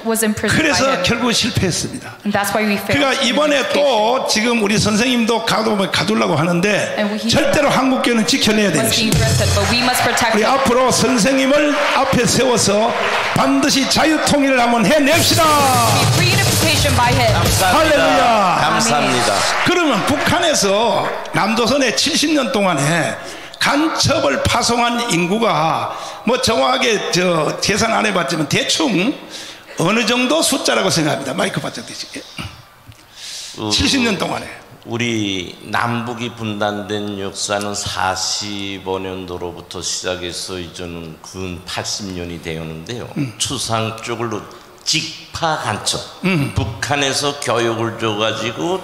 was imprisoned 그래서 by him. 결국 실패했습니다. And that's why we failed. 그러니까 이번에 또 지금 우리 선생님도 가두려고 하는데 절대로 한국교회는 지켜내야 됩니다. 우리 앞으로 선생님을 앞에 세워서 반드시 자유통일을 한번 해냅시다. 할렐루야. 감사합니다. 그러면 북한에서 남조선에 70년 동안에 간첩을 파송한 인구가 뭐 정확하게 계산 안 해봤지만 대충 어느 정도 숫자라고 생각합니다. 마이크 바짝 대시게. 70년 동안에 우리 남북이 분단된 역사는 45년도로부터 시작해서 이제는 근 80년이 되었는데요. 추상 쪽으로 직파 간첩, 북한에서 교육을 줘가지고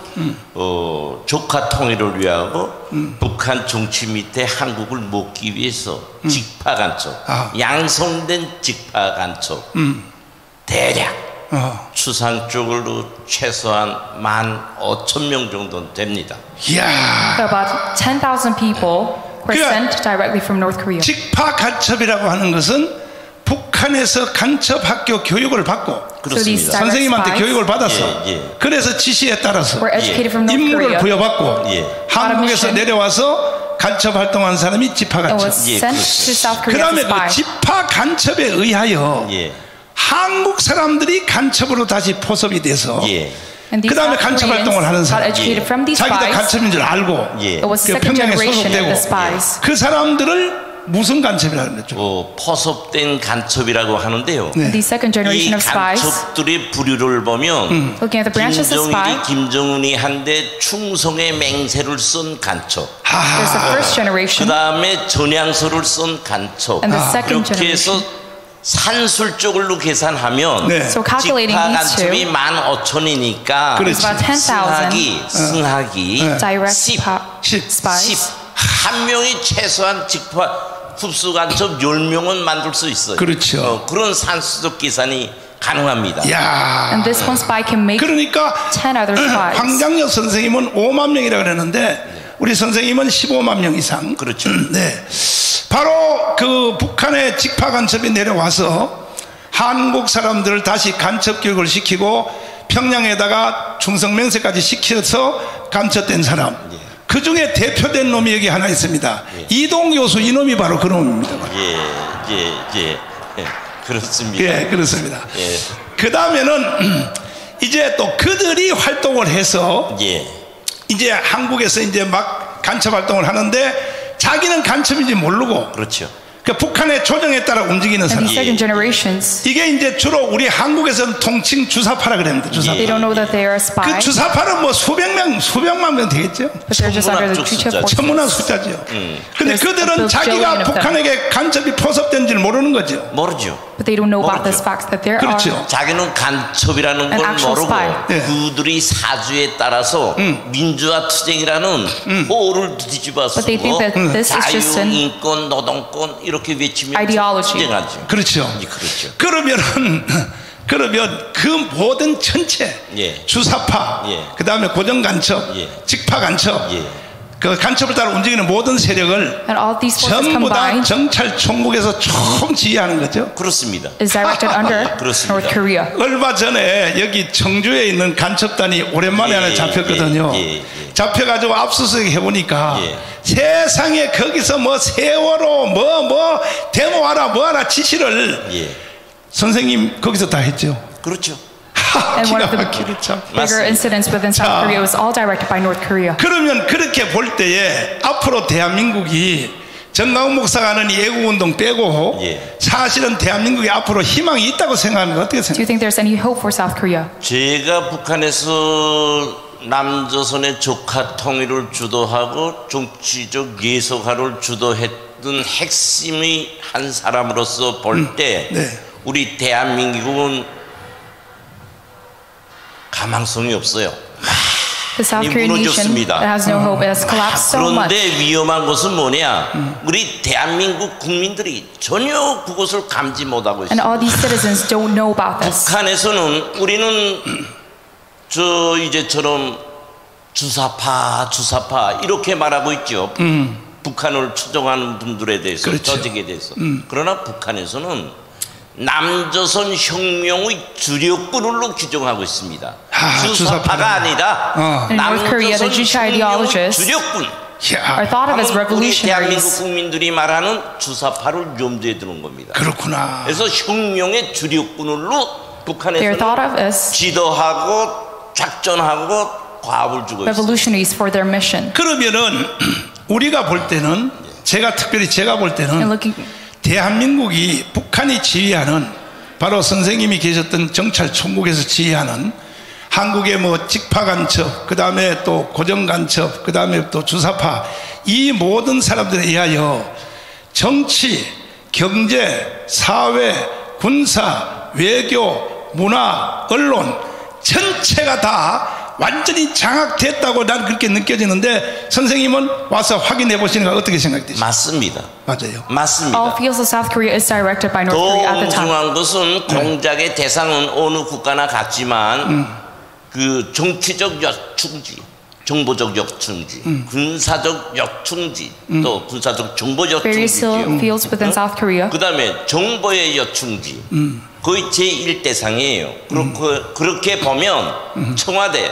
조카 통일을 위하고 북한 정치 밑에 한국을 먹기 위해서 직파 간첩, 양성된 직파 간첩 대략 추상 쪽으로 최소한 15,000명 정도 됩니다. 이야. About 10,000 people were sent directly from North Korea. 직파 간첩이라고 하는 것은 북한에서 간첩 학교 교육을 받고 그렇습니다. 선생님한테 교육을 받았어. 그래서 지시에 따라서 임무를 부여받고 한국에서 내려와서 간첩 활동한 사람이 직파 간첩. 그 다음에 그 직파 간첩에 의하여 한국 사람들이 간첩으로 다시 포섭이 돼서 그 다음에 간첩 활동을 하는 사람, 자기도 간첩인 줄 알고 평양에 소속되고 그 사람들을 무슨 간첩이라는 거죠? 포섭된 간첩이라고 하는데요. The second generation 이 of spies. 간첩들의 부류를 보면 Looking at the branches of spy. 김정은이 한데 충성의 맹세를 쓴 간첩. There's the first generation. 그 다음에 전향서를 쓴 간첩. And the second 이렇게 해서 generation. 산술적으로 계산하면 So calculating 직파 these two, 간첩이 15,000이니까 it's about 10,000 승하기 direct spies. 한 명이 최소한 직파 흡수 간첩 10명은 만들 수 있어요. 그렇죠. 그런 산수적 계산이 가능합니다. 야. And this one spy can make 그러니까 10 other spies. 황장엽 선생님은 5만 명이라고 그랬는데 우리 선생님은 15만 명 이상. 그렇죠. 네. 바로 그 북한의 직파 간첩이 내려와서 한국 사람들을 다시 간첩 교육을 시키고 평양에다가 충성맹세까지 시켜서 간첩된 사람. 그 중에 대표된 놈이 여기 하나 있습니다. 이동교수 이놈이 바로 그 놈입니다. 그렇습니다. 예, 그렇습니다. 그 다음에는 이제 또 그들이 활동을 해서 이제 한국에서 이제 막 간첩 활동을 하는데 자기는 간첩인지 모르고 그렇죠. 그 북한의 조정에 따라 움직이는 사람. 이게 이제 주로 우리 한국에서는 통칭 주사파라 그럽니다. 주사파. They don't know that they are a spy. 그 주사파는 뭐 수백만 명 되겠죠. 천문학 숫자죠. 근데 그들은 자기가 북한에게 간첩이 포섭된 줄 모르는 거죠. 모르죠. But they don't know about this fact that there 그렇죠. are. 자기는 간첩이라는 걸 모르고 그들이 사주에 따라서 민주화 투쟁이라는 호를 뒤집어서 자유, 인권, 노동권 이렇게 외치면 투쟁하죠. 그렇죠. 그러면 그 모든 전체 주사파, 그 다음에 고정간첩, 직파간첩, 그 간첩을 따라 움직이는 모든 세력을 전부 다 정찰 총국에서 총 지휘하는 거죠. 그렇습니다. Is directed under North Korea. 얼마 전에 여기 청주에 있는 간첩단이 오랜만에 하나 잡혔거든요. 잡혀가지고 압수수색 해보니까 세상에 거기서 뭐 세월호 뭐 데모하라 뭐하라 지시를 선생님 거기서 다 했죠. 그렇죠. And one of the bigger incidents within South Korea was all directed by North Korea. 그러면 그렇게 볼 때에 앞으로 대한민국이 정강훈 목사가 하는 애국운동 빼고 사실은 대한민국이 앞으로 희망이 있다고 생각하면 어떻게 생각해요? Do you think there's any hope for South Korea? 제가 북한에서 남조선의 조카 통일을 주도하고 정치적 예속화를 주도했던 핵심의 한 사람으로서 볼 때 우리 대한민국은 가망성이 없어요. The South Korean nation has no hope. It has collapsed so much. 그런데 위험한 것은 뭐냐? 우리 대한민국 국민들이 전혀 그것을 감지 못하고 있습니다. And all these citizens don't know about this. 북한에서는 우리는 저 이제처럼 주사파 이렇게 말하고 있죠. 북한을 추종하는 분들에 대해서, 조직에 대해서. 그러나 북한에서는 남조선 혁명의 주력군으로 규정하고 있습니다. 주사파가 아니라 남조선 혁명의 주력군. are thought of as 우리 대한민국 revolutionaries. 국민들이 말하는 주사파를 염두에 두는 겁니다. 그렇구나. 그래서 혁명의 주력군으로 They are thought of 북한에서는 as 지도하고 작전하고 과업을 주고 있습니다. revolutionaries for their mission. 그러면은 우리가 볼 때는 특별히 제가 볼 And 때는 looking, 대한민국이 북한이 지휘하는 바로 선생님이 계셨던 정찰 총국에서 지휘하는 한국의 뭐 직파간첩, 그 다음에 또 고정간첩, 그 다음에 또 주사파, 이 모든 사람들에 의하여 정치, 경제, 사회, 군사, 외교, 문화, 언론 전체가 다 완전히 장악됐다고 난 그렇게 느껴지는데 선생님은 와서 확인해 보시니까 어떻게 생각되시죠? 맞습니다. 맞아요. 맞습니다. all fields of South Korea is directed by North 더 Korea at the time. 중요한 것은 공작의 대상은 어느 국가나 같지만 그 정치적 역충지, 정보적 역충지, 군사적 역충지, 또 군사적 정보 Various 역충지죠. fields within South Korea. 그 다음에 정보의 역충지, 거의 제1대상이에요. 그렇게 보면 청와대,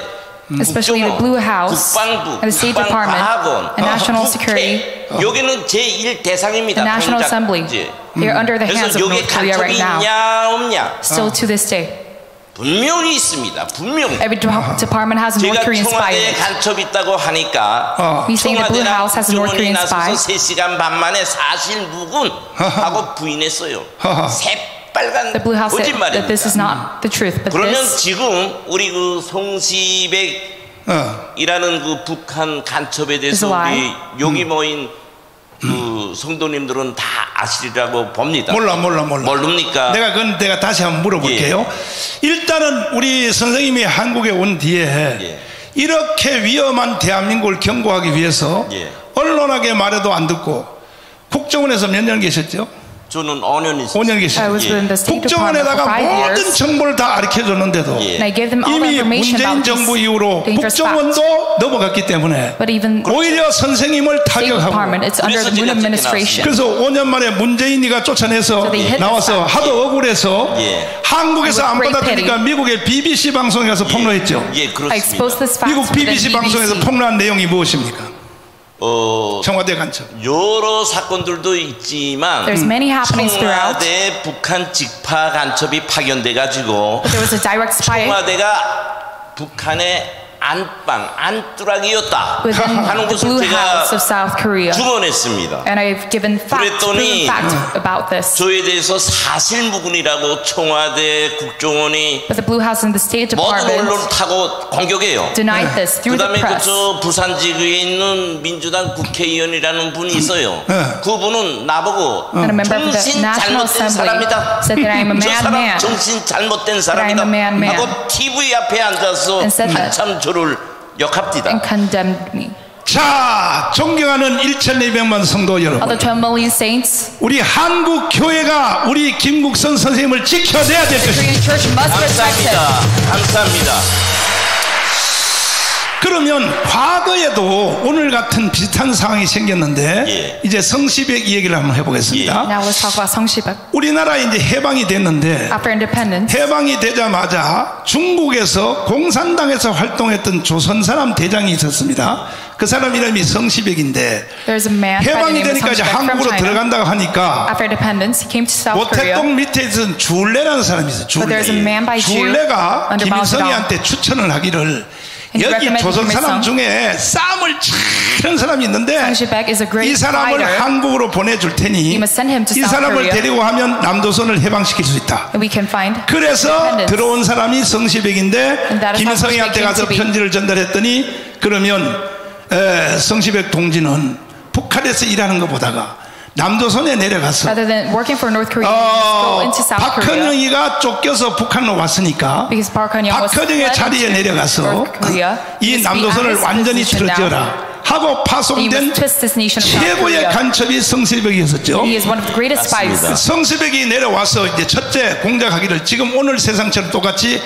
Especially the Blue House, 국방부, and the State Department, 국방과학원, and National Security, 여기는 제1대상입니다. the National Assembly. They are under the hands 그래서 of 여기에 North Korea 간첩이 right now. 있냐 없냐 Still to this day. 분명히 있습니다. 분명히. Every department has a North 제가 Korean spy. 청와대에 간첩 있다고 하니까 We saying the Blue House has a North 국정원이 Korean spy. 나서서 3시간 반 만에 사실 무근하고 부인했어요. 새빨간 The Blue House said that this is 거짓말입니다. not the truth, but 그러면 this. 지금 우리 그 송시백이라는 그 북한 간첩에 대해서 It's a lie. 우리 여기 모인 그 성도님들은 다 아시리라고 봅니다. 몰라. 모릅니까? 내가 다시 한번 물어볼게요. 일단은 우리 선생님이 한국에 온 뒤에 이렇게 위험한 대한민국을 경고하기 위해서 언론하게 말해도 안 듣고 국정원에서 몇 년 계셨죠? 저는 5년 있었어요. 5년 I was 계셨죠. within the State Department for 국정원에다가 5 모든 years. 정보를 다 가르쳐줬는데도 And I gave them all the 이미 information 문재인 about 정부 these 이후로 dangerous facts. 국정원도 넘어갔기 때문에 But even 오히려 선생님을 State 타격하고 Department, it's under the Moon administration. 그래서 5년 만에 문재인이가 쫓아내서 So they hit 나와서 us. 하도 억울해서 한국에서 안 With great 받아들이니까 미국의 BBC 방송에 가서 폭로했죠. 예, I 그렇습니다. exposed this fact 미국 to the BBC 방송에서 BBC. 폭로한 내용이 무엇입니까? 청와대 간첩. 여러 사건들도 있지만 There's many happenings throughout. 청와대 북한 직파 간첩이 파견돼 가지고 But there was a direct spy 청와대가 북한의 안뚜락이었다 within 하는 the 것을 Blue 제가 House of South Korea. 증언했습니다. And I've given proven 그랬더니 fact about this. 저에 대해서 사실무근이라고 청와대 국정원이 But the Blue House and the State 모든 Department 언론을 타고 공격해요. denied this through the 그다음에 press. 그저 부산지구에 있는 민주당 국회의원이라는 분이 있어요. 그분은 나보고 And a member of the 정신 National 잘못된 Assembly 사람이다. said that I am a 저 사람 madman. 정신 잘못된 That I am 사람이다. a madman. 하고 TV 앞에 앉아서 And said that. 한참 저를 역합디다. And condemned me. 자, 존경하는 1,200만 성도 여러분, Other 12 million saints, 우리 한국 교회가 우리 김국선 선생님을 지켜내야 될 the 것입니다. Korean church must be protected. 감사합니다. 감사합니다. 그러면 과거에도 오늘 같은 비슷한 상황이 생겼는데 이제 성시백 얘기를 한번 해보겠습니다. Now let's talk about Song Shibak. 우리나라 이제 해방이 됐는데 After independence, 해방이 되자마자 중국에서 공산당에서 활동했던 조선 사람 대장이 있었습니다. 그 사람 이름이 성시백인데 there's a man by the 해방이 name of 되니까 Song 이제 Shibak from 한국으로 China. 들어간다고 하니까 After independence, he came to South Korea. 모택동 밑에 있던 줄레라는 사람이 있어요. But there's a man by Jew 줄레가 under Mao Zedong. 김일성이한테 추천을 하기를 And he 여기 recommended 조선 사람 Kim 중에 싸움을 치는 사람이 있는데 Song Shibak is a great 이 사람을 fighter. 한국으로 보내줄 테니 You must send him to 이 South 사람을 Korea. 데리고 하면 남조선을 해방시킬 수 있다. And we can find 그래서 independence. 들어온 사람이 성시백인데 And that is how 김일성이한테 Song Shibak 가서 came to be. 편지를 전달했더니 그러면 성시백 동지는 북한에서 일하는 것보다가 남조선에 내려가서 rather than working for North Korea, go into South Korea. 박헌영이가 쫓겨서 북한으로 왔으니까 Because Park Han-young was 박헌영의 fled 자리에 to 내려가서 North Korea. 이 He must be 남조선을 at his 완전히 position now. 틀어지어라 하고 He 파송된 must twist this nation of South 최고의 Korea. 간첩이 성시백이었었죠. He is one of the greatest spies. 성시백이 내려와서 이제 첫째 공작하기를 지금 오늘 세상처럼 똑같이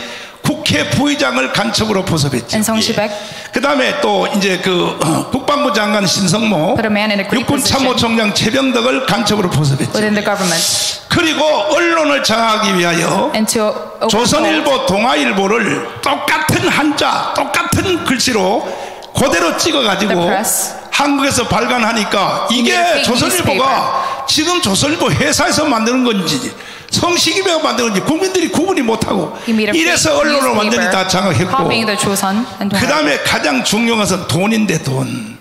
국회 부의장을 간첩으로 포섭했죠. And Song Shibek 그 다음에 또 이제 그 국방부 장관 신성모, put a man in a great 육군 position 참모총장 최병덕을 간첩으로 포섭했죠. within the government. 그리고 언론을 장악하기 위하여 And to 조선일보, 동아일보를 똑같은 한자, 똑같은 글씨로 그대로 찍어가지고 The press. 한국에서 발간하니까 이게 fake 조선일보가 지금 조선일보 회사에서 만드는 건지 성시기배가 만드는 건지 국민들이 구분이 못하고 He made a 이래서 fake 언론을 완전히 newspaper 다 장악했고 copying the Chosun and 그 다음에 가장 중요한 것은 돈인데 돈.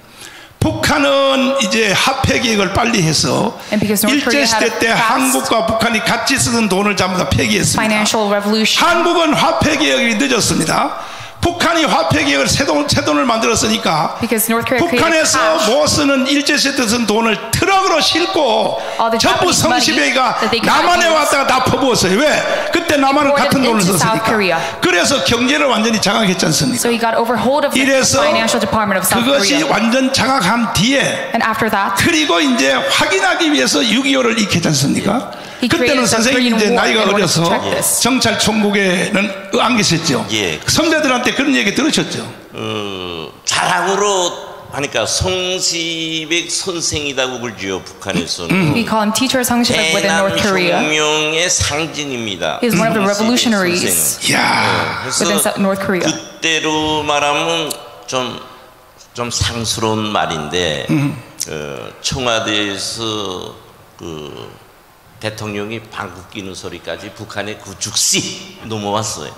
북한은 이제 화폐 개혁을 빨리 해서 And because North Korea had 일제시대 때 a fast 한국과 북한이 같이 쓰던 돈을 전부 다 폐기했습니다. financial revolution. 한국은 화폐 개혁이 늦었습니다. 북한이 화폐 개혁을 새 돈을 만들었으니까 Because North Korea created 북한에서 cash. 못 쓰는 일제시대 때 쓴 돈을 트럭으로 싣고 All the 전부 Japanese money 성시배가 that they could not 남한에 use. 왔다가 다 퍼부었어요. 왜? 그때 남한은 Imported 같은 돈을 into South 썼으니까. Korea. 그래서 경제를 완전히 장악했지 않습니까? So he got overhold of the 이래서 financial department of South 그것이 Korea. 완전 장악한 뒤에 And after that, 그리고 이제 확인하기 위해서 6.25를 익혔지 않습니까? He 그때는 created the 선생님이 이제 Korean War 나이가 in order 어려서 to check this. 정찰 총국에는 안 계셨죠. 예. 선배들한테 그런 얘기 들으셨죠. 자랑으로 하니까 성시백 선생이라고 불지요 북한에서는. we call him teacher Song Shibek within North Korea. 대남혁명의 상징입니다. He is one of the 성시백 revolutionaries 선생은. 이야, within 그래서 North Korea. 그때로 말하면 좀 상스러운 말인데 청와대에서 그 대통령이 방귀 뀌는 소리까지 북한의 그 즉시 넘어왔어요.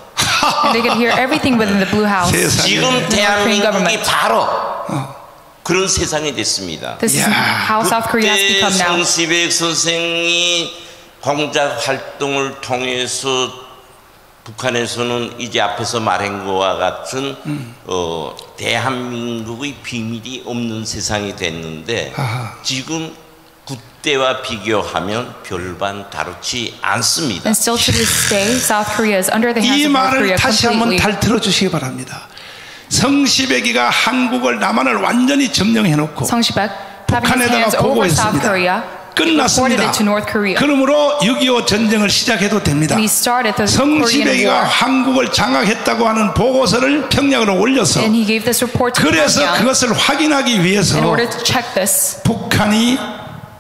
And they could hear everything within the Blue House. 세상에. 지금 Korean 대한민국이 government. 바로 그런 세상이 됐습니다. This is how South Korea has 그때 become now. 성시백 선생이 공작 활동을 통해서 북한에서는 이제 앞에서 말한 것과 같은 대한민국의 비밀이 없는 세상이 됐는데 지금 그때와 비교하면 별반 다르지 않습니다. And still to this day, South Korea is under the hands 이 of North 말을 Korea 다시 한번 completely. 잘 들어주시기 바랍니다. 성시백이가 한국을 남한을 완전히 점령해놓고 Song Shibek, having his 북한에다가 hands over South 보고했습니다. Korea, he reported 끝났습니다. it to North Korea. 그러므로 6.25 전쟁을 시작해도 됩니다. And he started the Korean 성시백이가 War. 한국을 장악했다고 하는 보고서를 평양으로 올려서 And he gave this report to 그래서 Pyongyang 그것을 확인하기 위해서 in order to check this. 북한이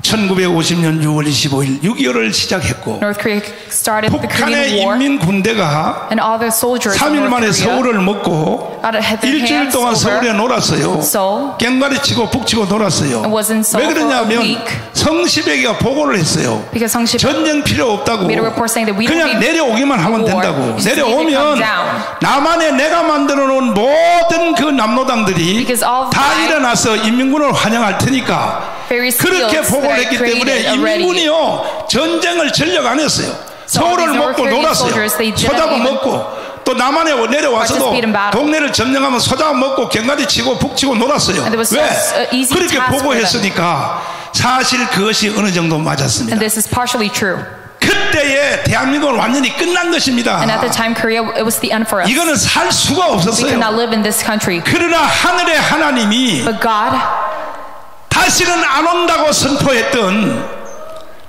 1950년 6월 25일 6.25를 시작했고 North Korea started the 북한의 Korean War, 인민군대가 and all the soldiers of 3일 North 만에 Korea 서울을 먹고 got their 일주일 hands 동안 over 서울에 놀았어요. Seoul. 깽가리 치고 북치고 놀았어요. and was in Seoul 왜 for a 그러냐면 week. 성시백이가 보고를 했어요. Because Song Shibek 전쟁 필요 없다고 made a report saying that we don't 그냥 need 내려오기만 하면 war. 된다고. You just need to come 내려오면 down. 남한에 내가 만들어 놓은 모든 그 남노당들이 Because all 다 my 일어나서 인민군을 환영할 테니까 various 그렇게 fields 보고를 that I 했기 created 때문에 already. 인민군이요 전쟁을 전력 안 했어요. So all 서울을 these North 먹고 Korean 놀았어요. soldiers, they didn't 소잡아 even 먹고 또 남한에 내려와서도 participate in battle. 동네를 점령하면 소잡아 먹고 갱가리 치고 북치고 놀았어요. And there was 왜? an easy 그렇게 task for 보고했으니까 사실 그것이 어느 정도 맞았습니다. And this is partially true. 그때에 대한민국은 완전히 끝난 것입니다. And at the time, Korea, it was the end for us. 이거는 살 수가 We 없었어요. could not live in this country. 그러나 하늘의 하나님이 But God, 다시는 안 온다고 선포했던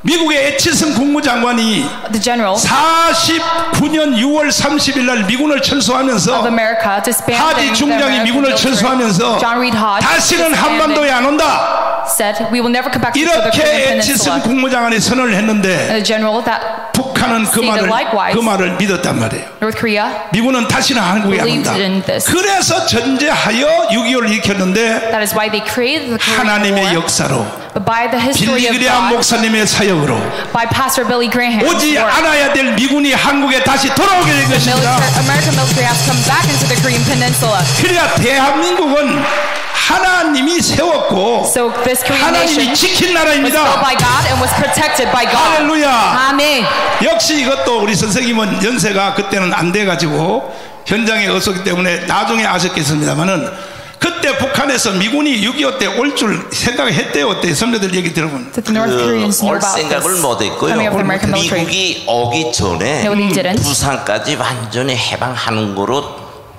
미국의 에치슨 국무장관이 the general 49년 6월 30일 날 미군을 of 철수하면서 America, disbanding 하디 the 중장이 American 미군을 military, 철수하면서 John Reed Hodge, 다시는 한반도에 안 온다 said, "We will never come back to the Korean 이렇게 에치슨 Peninsula." 국무장관이 선언을 했는데 And the general that 북한은 그 말을 믿었단 말이에요. North Korea 미군은 다시는 한국에 안 온다. believed in this. 그래서 전제하여 6.25를 일으켰는데 That is why they created the Korean 하나님의 War. 역사로 But by the history of 빌리그레암 God, 목사님의 사역으로 by Pastor Billy Graham's 오지 work, 않아야 될 미군이 한국에 다시 돌아오게 된 것입니다. American military has come back into the Korean Peninsula. 그러니까 대한민국은 하나님이 세웠고 So this Korean 하나님이 nation 지킨 was built 나라입니다. by God and was protected by God. 할렐루야. Amen. 역시 이것도 우리 선생님은 연세가 그때는 안 돼가지고 현장에 없었기 때문에 나중에 아셨겠습니다만은 그때 북한에서 미군이 6.25 때 올 줄 생각했대요. 어때? 선배들 얘기 들어보면. That the North Koreans knew 올 about 생각을 this 못했고요. coming of the American military. 미국이 오기 전에 No, they didn't. 부산까지 완전히 해방하는 거로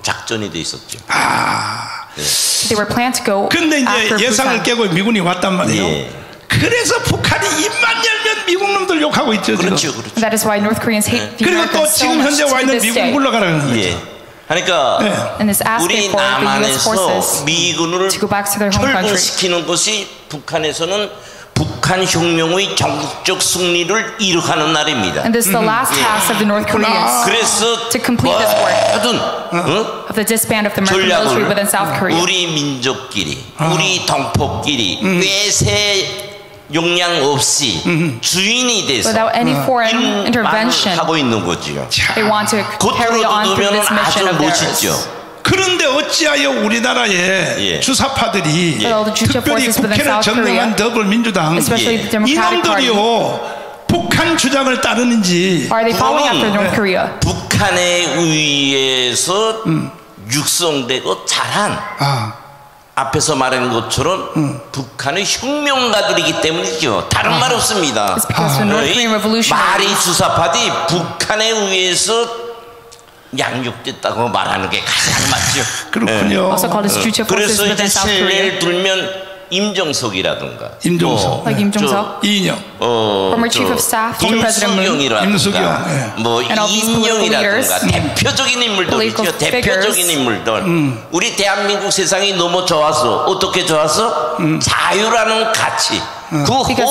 작전이 돼 있었죠. They were planned to go 근데 after 이제 예상을 Busan. 깨고 미군이 왔단 말이에요. 예. 그래서 북한이 입만 열면 미국 놈들 욕하고 있죠. 지금. 그렇죠, 그렇죠. That is why North Koreans hate the 그리고 또 Americans so 지금 much 현재 와 to 있는 this 미국 day. 물러가라는 거죠. 예. 그러니까 우리 남한에서 미군을 철군시키는 것이 북한에서는 북한 혁명의 전국적 승리를 이룩하는 날입니다. And this is the last task of the North Koreans 그래서 to complete this work 모든 of the disband of the American military within South Korea. 우리 민족끼리, 우리 동포끼리 외세 용량 없이 주인이 돼서 Without any foreign intervention, 하고 있는 거지요. they want to carry on through this mission of 멋있죠. theirs. 그런데 어찌하여 우리나라의 주사파들이 특별히 국회를 점령한 더불어민주당 이놈들이요 북한 주장을 따르는지 북한에 의해서 육성되고 자란 앞에서 말한 것처럼 북한의 혁명가들이기 때문이죠. 다른 말 없습니다. 말이 주사파들이 북한에 의해서 양육됐다고 말하는 게 가장 맞죠. 그렇군요. 그래서 이제 세례를 들면 임정석이라든가, 임종석, 이인영, former chief of staff to President Moon, 임수경이라든가, 뭐 이인영이라든가 대표적인 인물들이죠. 대표적인 인물들. 우리 대한민국 세상이 너무 좋아서 어떻게 좋아서 자유라는 가치. 그 호흡을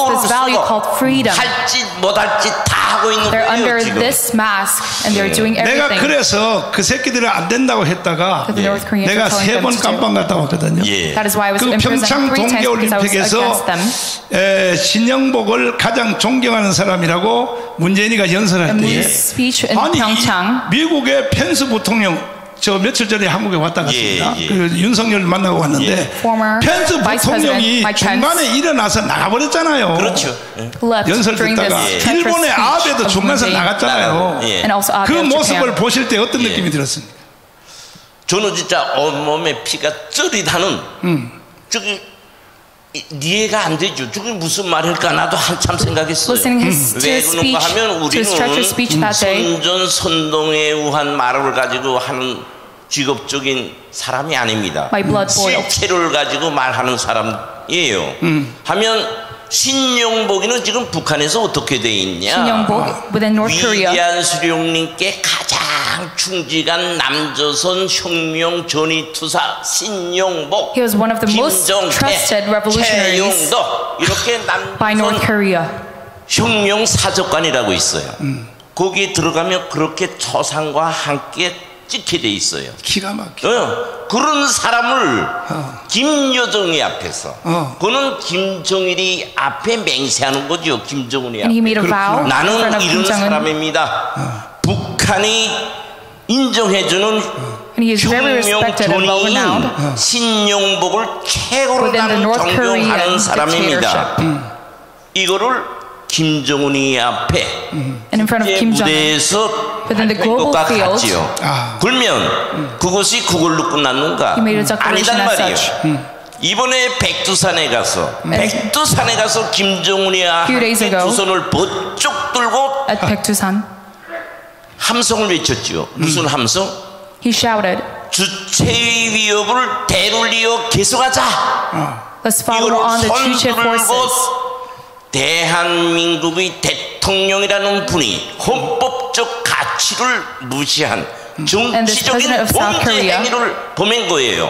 할지 못할지 다 하고 있는 They're 거예요. under 지금. this mask and they're doing 내가 everything. 그래서 그 새끼들은 안 된다고 했다가 내가 3번 깜빵 갔다 왔거든요. That is why I was 그 in prison 평창 3 times because I was 동계올림픽에서 against them. 신영복을 가장 존경하는 사람이라고 문재인이가 연설할 때 아니 미국의 펜스 부통령 저 며칠 전에 한국에 왔다 갔습니다. 그 윤석열 만나고 왔는데 펜스 부통령이 중간에 일어나서 나가버렸잖아요. 그렇죠. 연설 듣다가 일본의 아베도 중간에서 나갔잖아요. 그 모습을 보실 때 어떤 느낌이 들었습니까? 저는 진짜 온몸에 피가 쩌릿하는 저기 이해가 안 되죠. 저게 무슨 말일까 나도 한참 생각했어요. 왜 그런가 하면 우리는 선전선동에 의한 말을 가지고 하는 직업적인 사람이 아닙니다. 실체를 가지고 말하는 사람이에요. 하면 신용복이는 지금 북한에서 어떻게 돼 있냐? 신용복 within North Korea. 위대한 수령님께 가장 충직한 남조선 혁명 전위투사 신용복, He was one of the most trusted revolutionaries 최용덕 이렇게 by North Korea. 혁명 사적관이라고 있어요. 거기에 들어가면 그렇게 초상과 함께 찍게 돼 있어요. 기가 막혀. 그런 사람을 김여정이 앞에서 그는 김정일이 앞에 맹세하는 거죠. 김정은이 앞에. 나는 이런 사람입니다. 북한이 인정해주는 혁명 전위인 신용복을 최고로 나는 존경하는 사람입니다. 이거를 김정은이 앞에 무대에서 할 것과 같지요. 그러면 그것이 그걸로 끝났는가? 아니단 말이에요. 이번에 백두산에 가서 김정은이 앞에 두 손을 번쩍 들고 함성을 외쳤지요. 무슨 함성? He shouted, 주체의 위협을 되돌리어 계속하자. Let's follow on the Juche forces. 대한민국의 대통령이라는 분이 헌법적 가치를 무시한 정치적인 범죄 행위를 범한 거예요.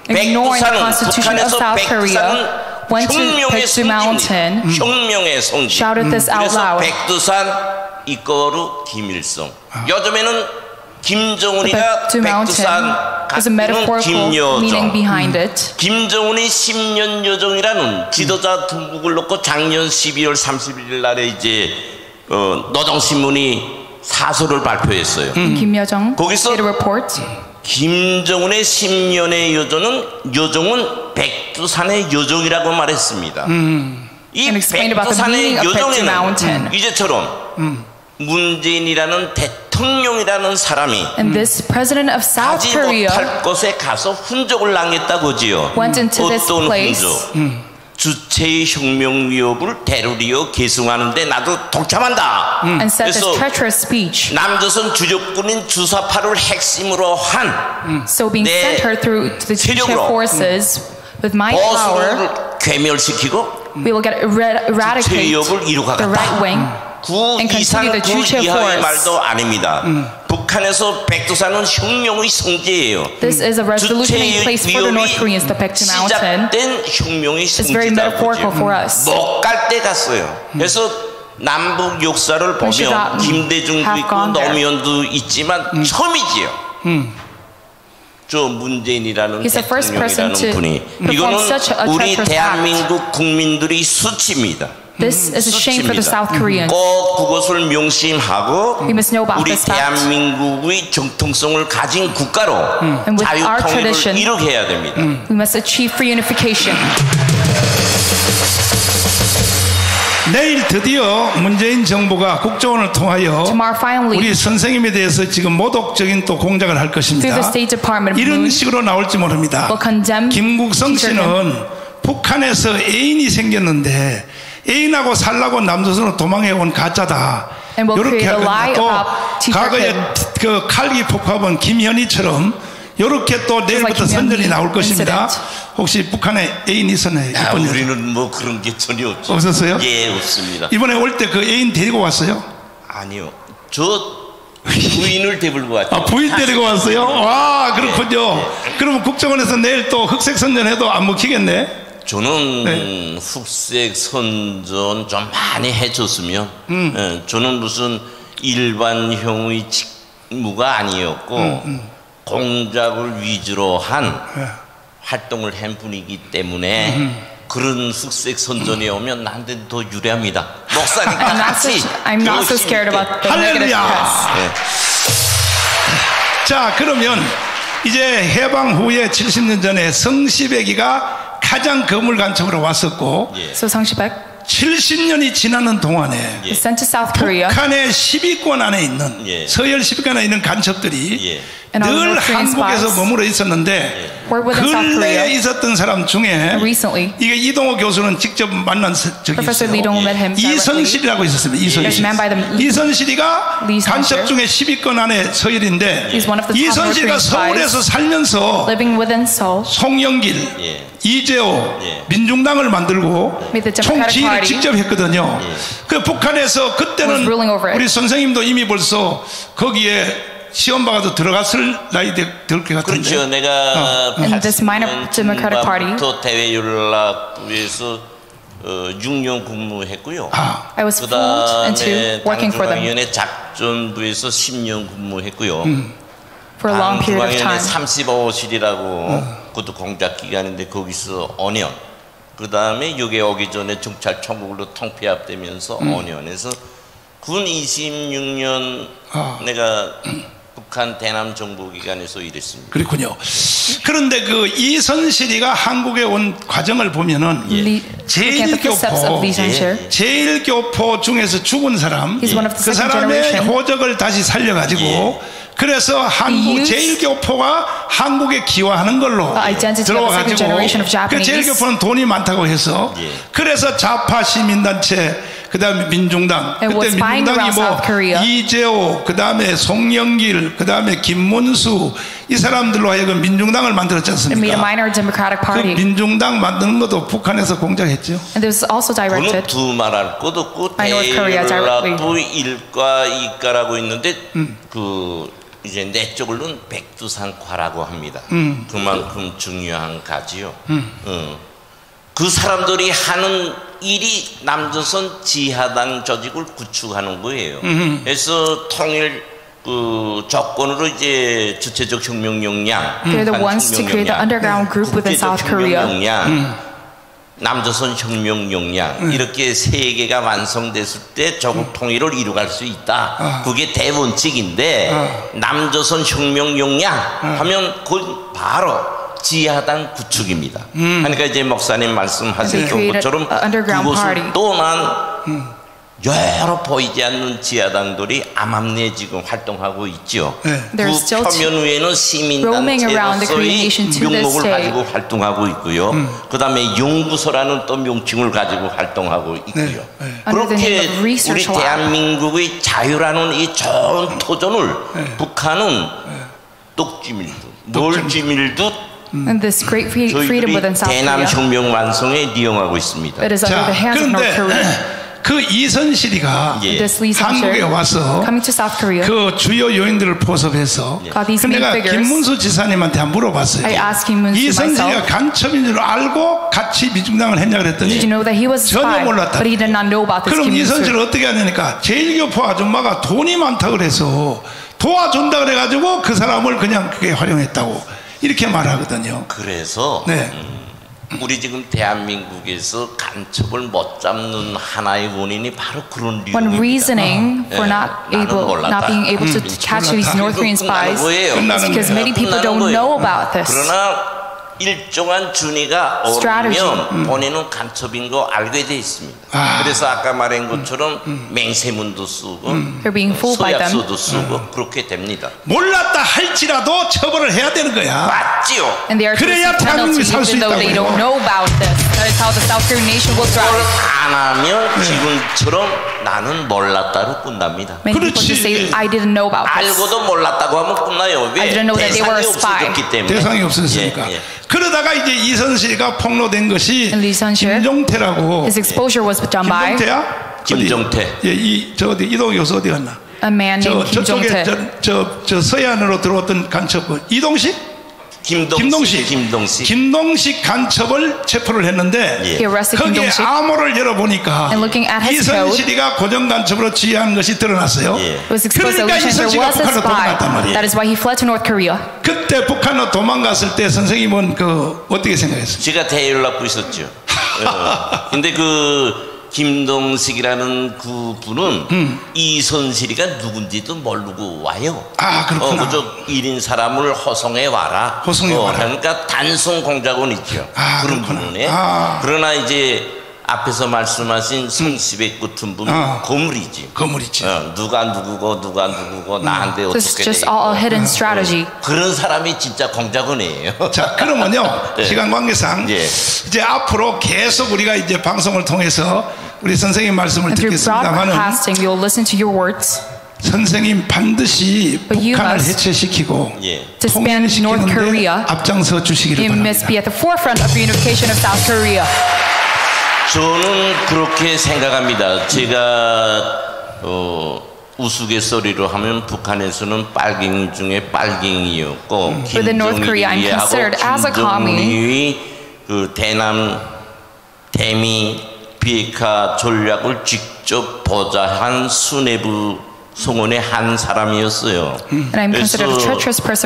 백두산은 북한에서 백두산은 혁명의 성지입니다. 혁명의 성지. 그래서 백두산 이거로 김일성. 요즘에는 김정은이가 백두산 같은 김여정. 김정은이 10년 여정이라는 지도자 등극을 놓고 작년 12월 31일 날에 이제 노동신문이 사설을 발표했어요. 거기서 김정은의 10년의 여정은 백두산의 여정이라고 말했습니다. 이 백두산의 여정에는 이제처럼 문재인이라는 대통령이라는 사람이 가지 못할 곳에 가서 흔적을 남겼다고지요. 어떤 흔적? 주체의 혁명 위협을 대루리어 계승하는데 나도 동참한다. 그래서 남조선 주력군인 주사파를 핵심으로 한 내 세력으로 보수를 괴멸시키고 주체 위협을 이루가겠다. 구 이상 구 이하의 말도 아닙니다. 북한에서 백두산은 혁명의 성지예요. This is a revolutionary place for the North Koreans. The Baekdu Mountain 시작된 혁명의 is very metaphorical for us. 못 갈 때 갔어요. 그래서 남북 역사를 보면 김대중도 있고 노무현도 있지만 처음이지요. 저 문재인이라는 대통령이라는 분이 이거는 우리 대한민국 국민들이 수치입니다. This is a shame for the South Koreans. 꼭 그것을 명심하고 We must know about 우리 this fact. 대한민국의 정통성을 가진 국가로 And with our 자유통일을 tradition, 이룩해야 됩니다. we must achieve free unification. 내일 드디어 문재인 정부가 국정원을 통하여 Tomorrow, finally, 우리 선생님에 대해서 지금 모독적인 또 공작을 할 것입니다. through the State Department, 이런 식으로 나올지 모릅니다. will condemn 김국성 teacher him. 씨는 북한에서 애인이 생겼는데 애인하고 살라고 남조선으로 도망해온 가짜다. And will 이렇게 create a lie 또 about teacher 과거에 Kim. 그 칼기 폭파본 김현희처럼 이렇게 또 내일부터 선전이 나올 것입니다. 혹시 북한에 애인 있었나요? 우리는 뭐 그런 게 전혀 없죠. 없었어요? 예, 없습니다. 이번에 올 때 그 애인 데리고 왔어요? 아니요. 저 부인을 데리고 왔죠. 아, 부인 데리고 왔어요? 와, 그렇군요. 그러면 국정원에서 내일 또 흑색 선전해도 안 먹히겠네? 저는 흑색 선전 좀 많이 해줬으면 저는 무슨 일반형의 직무가 아니었고 공작을 위주로 한 활동을 한 분이기 때문에 그런 흑색 선전이 오면 나한테 더 유리합니다. 목사니까 같이. I'm not so scared about the negative press. 자, 그러면 이제 해방 후에 70년 전에 성시백이가 가장 거물간첩으로 왔었고 So 성시백 70년이 지나는 동안에 is sent to South Korea. 북한의 10위권 안에 있는 서열 10위권 안에 있는 간첩들이 And all 늘 North Korean 한국에서 spies 머물러 있었는데 were within South 근래에 Korea. 있었던 사람 중에 Recently, 이게 이동호 교수는 직접 만난 적이 Professor 있어요. Lee Dong met him directly. 이선실이라고 있었습니다. There's a man by the 이선실이가 Lee 간첩 Sun-sil. 중에 10위권 안에 서열인데 He's one of the top North 이선실이가 Korean 서울에서 spies 살면서 living within Seoul. 송영길, 이재호, 민중당을 만들고 Made the Democratic 총지휘를 Party. 직접 했거든요. 그 북한에서 그때는 Was ruling over it. 우리 선생님도 이미 벌써 거기에 시험 봐가도 들어갔을 나이 될 것 같은데. 그렇죠. 내가 And this minor Democratic Party. 또 대외 연락부에서 6년 근무했고요. I was pulled into working for them 당중앙위원회 작전부에서 10년 근무했고요. for a long period of 당중앙위원회 time. 35실이라고 그것도 공작 기관인데 거기서 5년. 그 다음에 여기 오기 전에 정찰총국으로 통폐합되면서 5년에서 군 26년 내가 북한 대남 정보기관에서 일했습니다. 그렇군요. 그런데 그 이선실이가 한국에 온 과정을 보면은 제1교포 중에서 죽은 사람 그 사람의 호적을 다시 살려가지고 그래서 한국 제1교포가 한국에 기화하는 걸로 들어와가지고 그 제1교포는 돈이 많다고 해서 그래서 좌파 시민단체 그 다음에 민중당 그때 민중당이 뭐 이재호 그 다음에 송영길 그 다음에 김문수 이 사람들로 하여금 민중당을 만들었지 않습니까? 그 민중당 만드는 것도 북한에서 공작했죠. 저는 두말할 것 없고 대연락부 1과 2과라고 있는데 그 이제 내쪽으로는 백두산과라고 합니다. 그만큼 중요한 가지요. 그 사람들이 하는 일이 남조선 지하당 조직을 구축하는 거예요. 그래서 통일 그 조건으로 이제 주체적 혁명 역량, They're the ones to create the underground group within South Korea. 남조선 혁명 역량 이렇게 세 개가 완성됐을 때 조국 통일을 이루갈 수 있다. 그게 대원칙인데 남조선 혁명 역량 하면 그건 바로 지하당 구축입니다. 그러니까 이제 목사님 말씀하셨던 것처럼 그것을 또한 여러 보이지 않는 지하당들이 암암리에 지금 활동하고 있죠. 그 표면 위에는 시민단체로서의 명목을 가지고 활동하고 있고요. 그 다음에 연구소라는 또 명칭을 가지고 활동하고 있고요. 그렇게 우리 대한민국의 자유라는 이 좋은 토전을 북한은 똑지밀듯 놀지밀듯 And this great freedom within South Korea. 대남 혁명 완성에 이용하고 있습니다. It is under the hands of North Korea. 그 이선실이가 한국에 와서 그 주요 요인들을 포섭해서 내가 김문수 지사님한테 한번 물어봤어요. 이선실이가 간첩인 줄 알고 같이 민중당을 했냐 그랬더니 전혀 몰랐다. 그럼 이선실을 어떻게 하냐니까 제일교포 아줌마가 돈이 많다 그래서 도와준다 그래가지고 그 사람을 그냥 그게 활용했다고 이렇게 말하거든요. 그래서 우리 지금 대한민국에서 간첩을 못 잡는 하나의 원인이 바로 그런 이유입니다. One reasoning for not being able to catch these North Korean spies is because many people don't know about this. 그러나 일정한 준위가 오르면 본인은 간첩인 거 알게 돼 있습니다. 그래서 아까 말한 것처럼 맹세문도 쓰고 서약서도 쓰고 그렇게 됩니다. 몰랐다 할지라도 처벌을 해야 되는 거야. 맞지요. 그래야 대한민국이 살 수 있다고. 안 하면 지금처럼 나는 몰랐다로 끝납니다. 그렇지. 알고도 몰랐다고 하면 끝나요. 왜? 대상이 없어졌기 때문에. 대상이 없었으니까. 그러다가 이제 이선실이가 폭로된 것이 김종태라고. His exposure was done by 김종태. 어디 이동 교수 어디 갔나? A man named 저쪽에 저 서해안으로 들어왔던 간첩 이동식? 김동식 간첩을 체포를 했는데 거기에 암호를 열어보니까 이선실이가 고정 간첩으로 지휘한 것이 드러났어요. 그러니까 이선실이가 북한으로 도망갔단 말이에요. 그때 북한으로 도망갔을 때 선생님은 어떻게 생각했어요? 제가 대연락부 있었죠. 근데 김동식이라는 그 분은 이선실이가 누군지도 모르고 와요. 그렇구나. 그저 1인 사람을 호송해 와라. 그러니까 단순 공작원 있죠. 그런 분이네. 그러나 이제 앞에서 말씀하신 성시백 같은 분은 거물이지. 누가 누구고 나한테 어떻게 This is just all a hidden strategy. 그런 사람이 진짜 공작원이에요. 자, 그러면요. 시간 관계상 이제 앞으로 계속 우리가 이제 방송을 통해서 우리 선생님 말씀을 듣겠습니다만은 선생님 반드시 북한을 해체시키고 통일시키는 데 앞장서 주시기를 바랍니다. 저는 그렇게 생각합니다. 제가 우스갯소리로 하면 북한에서는 빨갱이 중에 빨갱이였고 김정일이하고 그 대남 대미 비핵화 전략을 직접 보좌한 수뇌부 송원의 한 사람이었어요. 그래서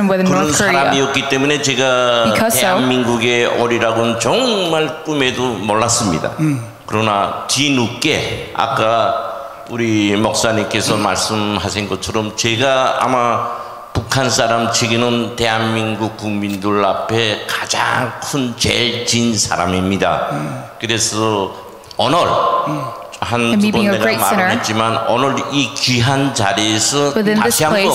그런 사람이었기 때문에 제가 대한민국의 어리라고는 정말 꿈에도 몰랐습니다. 그러나 뒤늦게 아까 우리 목사님께서 말씀하신 것처럼 제가 아마 북한 사람 치기는 대한민국 국민들 앞에 가장 큰 제일 진 사람입니다. 그래서 오늘 한두 번 내가 말을 했지만 오늘 이 귀한 자리에서 다시 한번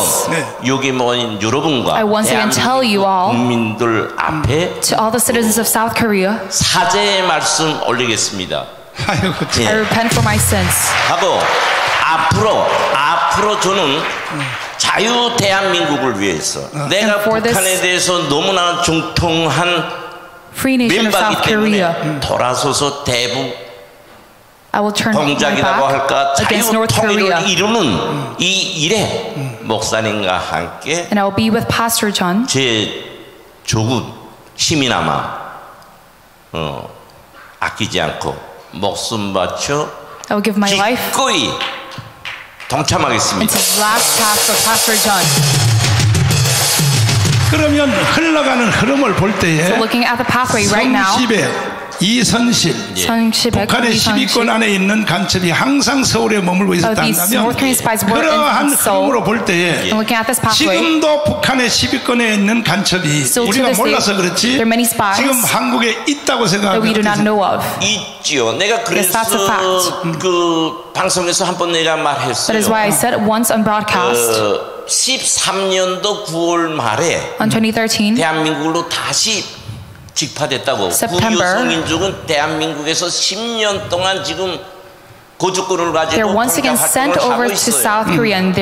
여기 모인 여러분과 대한민국 국민들 앞에 사죄의 말씀 올리겠습니다. I repent for my sins. 하고 앞으로 저는 자유 대한민국을 위해서 내가 북한에 대해서 너무나 중통한 멤버이기 때문에 돌아서서 대북 동작이라고 할까 자유 통일을 이루는 이 일에 목사님과 함께 제 조국 힘이나마 아끼지 않고 목숨 바쳐 기꺼이 동참하겠습니다. 그러면 흘러가는 흐름을 볼 때에 성시백, 이선실, 북한의 10위권 안에 있는 간첩이 항상 서울에 머물고 있었다 한다면 그러한 흐름으로 볼 때에 지금도 북한의 10위권에 있는 간첩이 우리가 몰라서 그렇지 지금 한국에 있다고 생각합니다. 있죠. 내가 그래서 그 방송에서 한번 내가 말했어요. 13년도 9월 말에 대한민국으로 다시 직파됐다고. 구유성민족은 대한민국에서 10년 동안 지금 거주권을 가지고 활동을 하고 있어요. 이런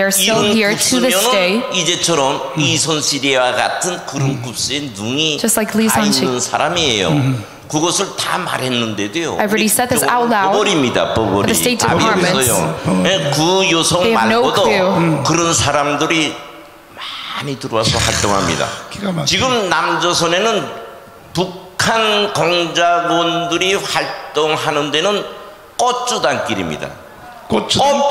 구수면은 이제처럼 이선실이와 같은 그런 구수의 눈이 다 있는 사람이에요. 그것을 다 말했는데도요. I've already said this out loud. 버버리입니다. 버버리. The State Department. 구 여성 They have no 말고도 clue. 그런 사람들이 많이 들어와서 활동합니다. 지금 남조선에는 북한 공작원들이 활동하는 데는 꽃주단길입니다.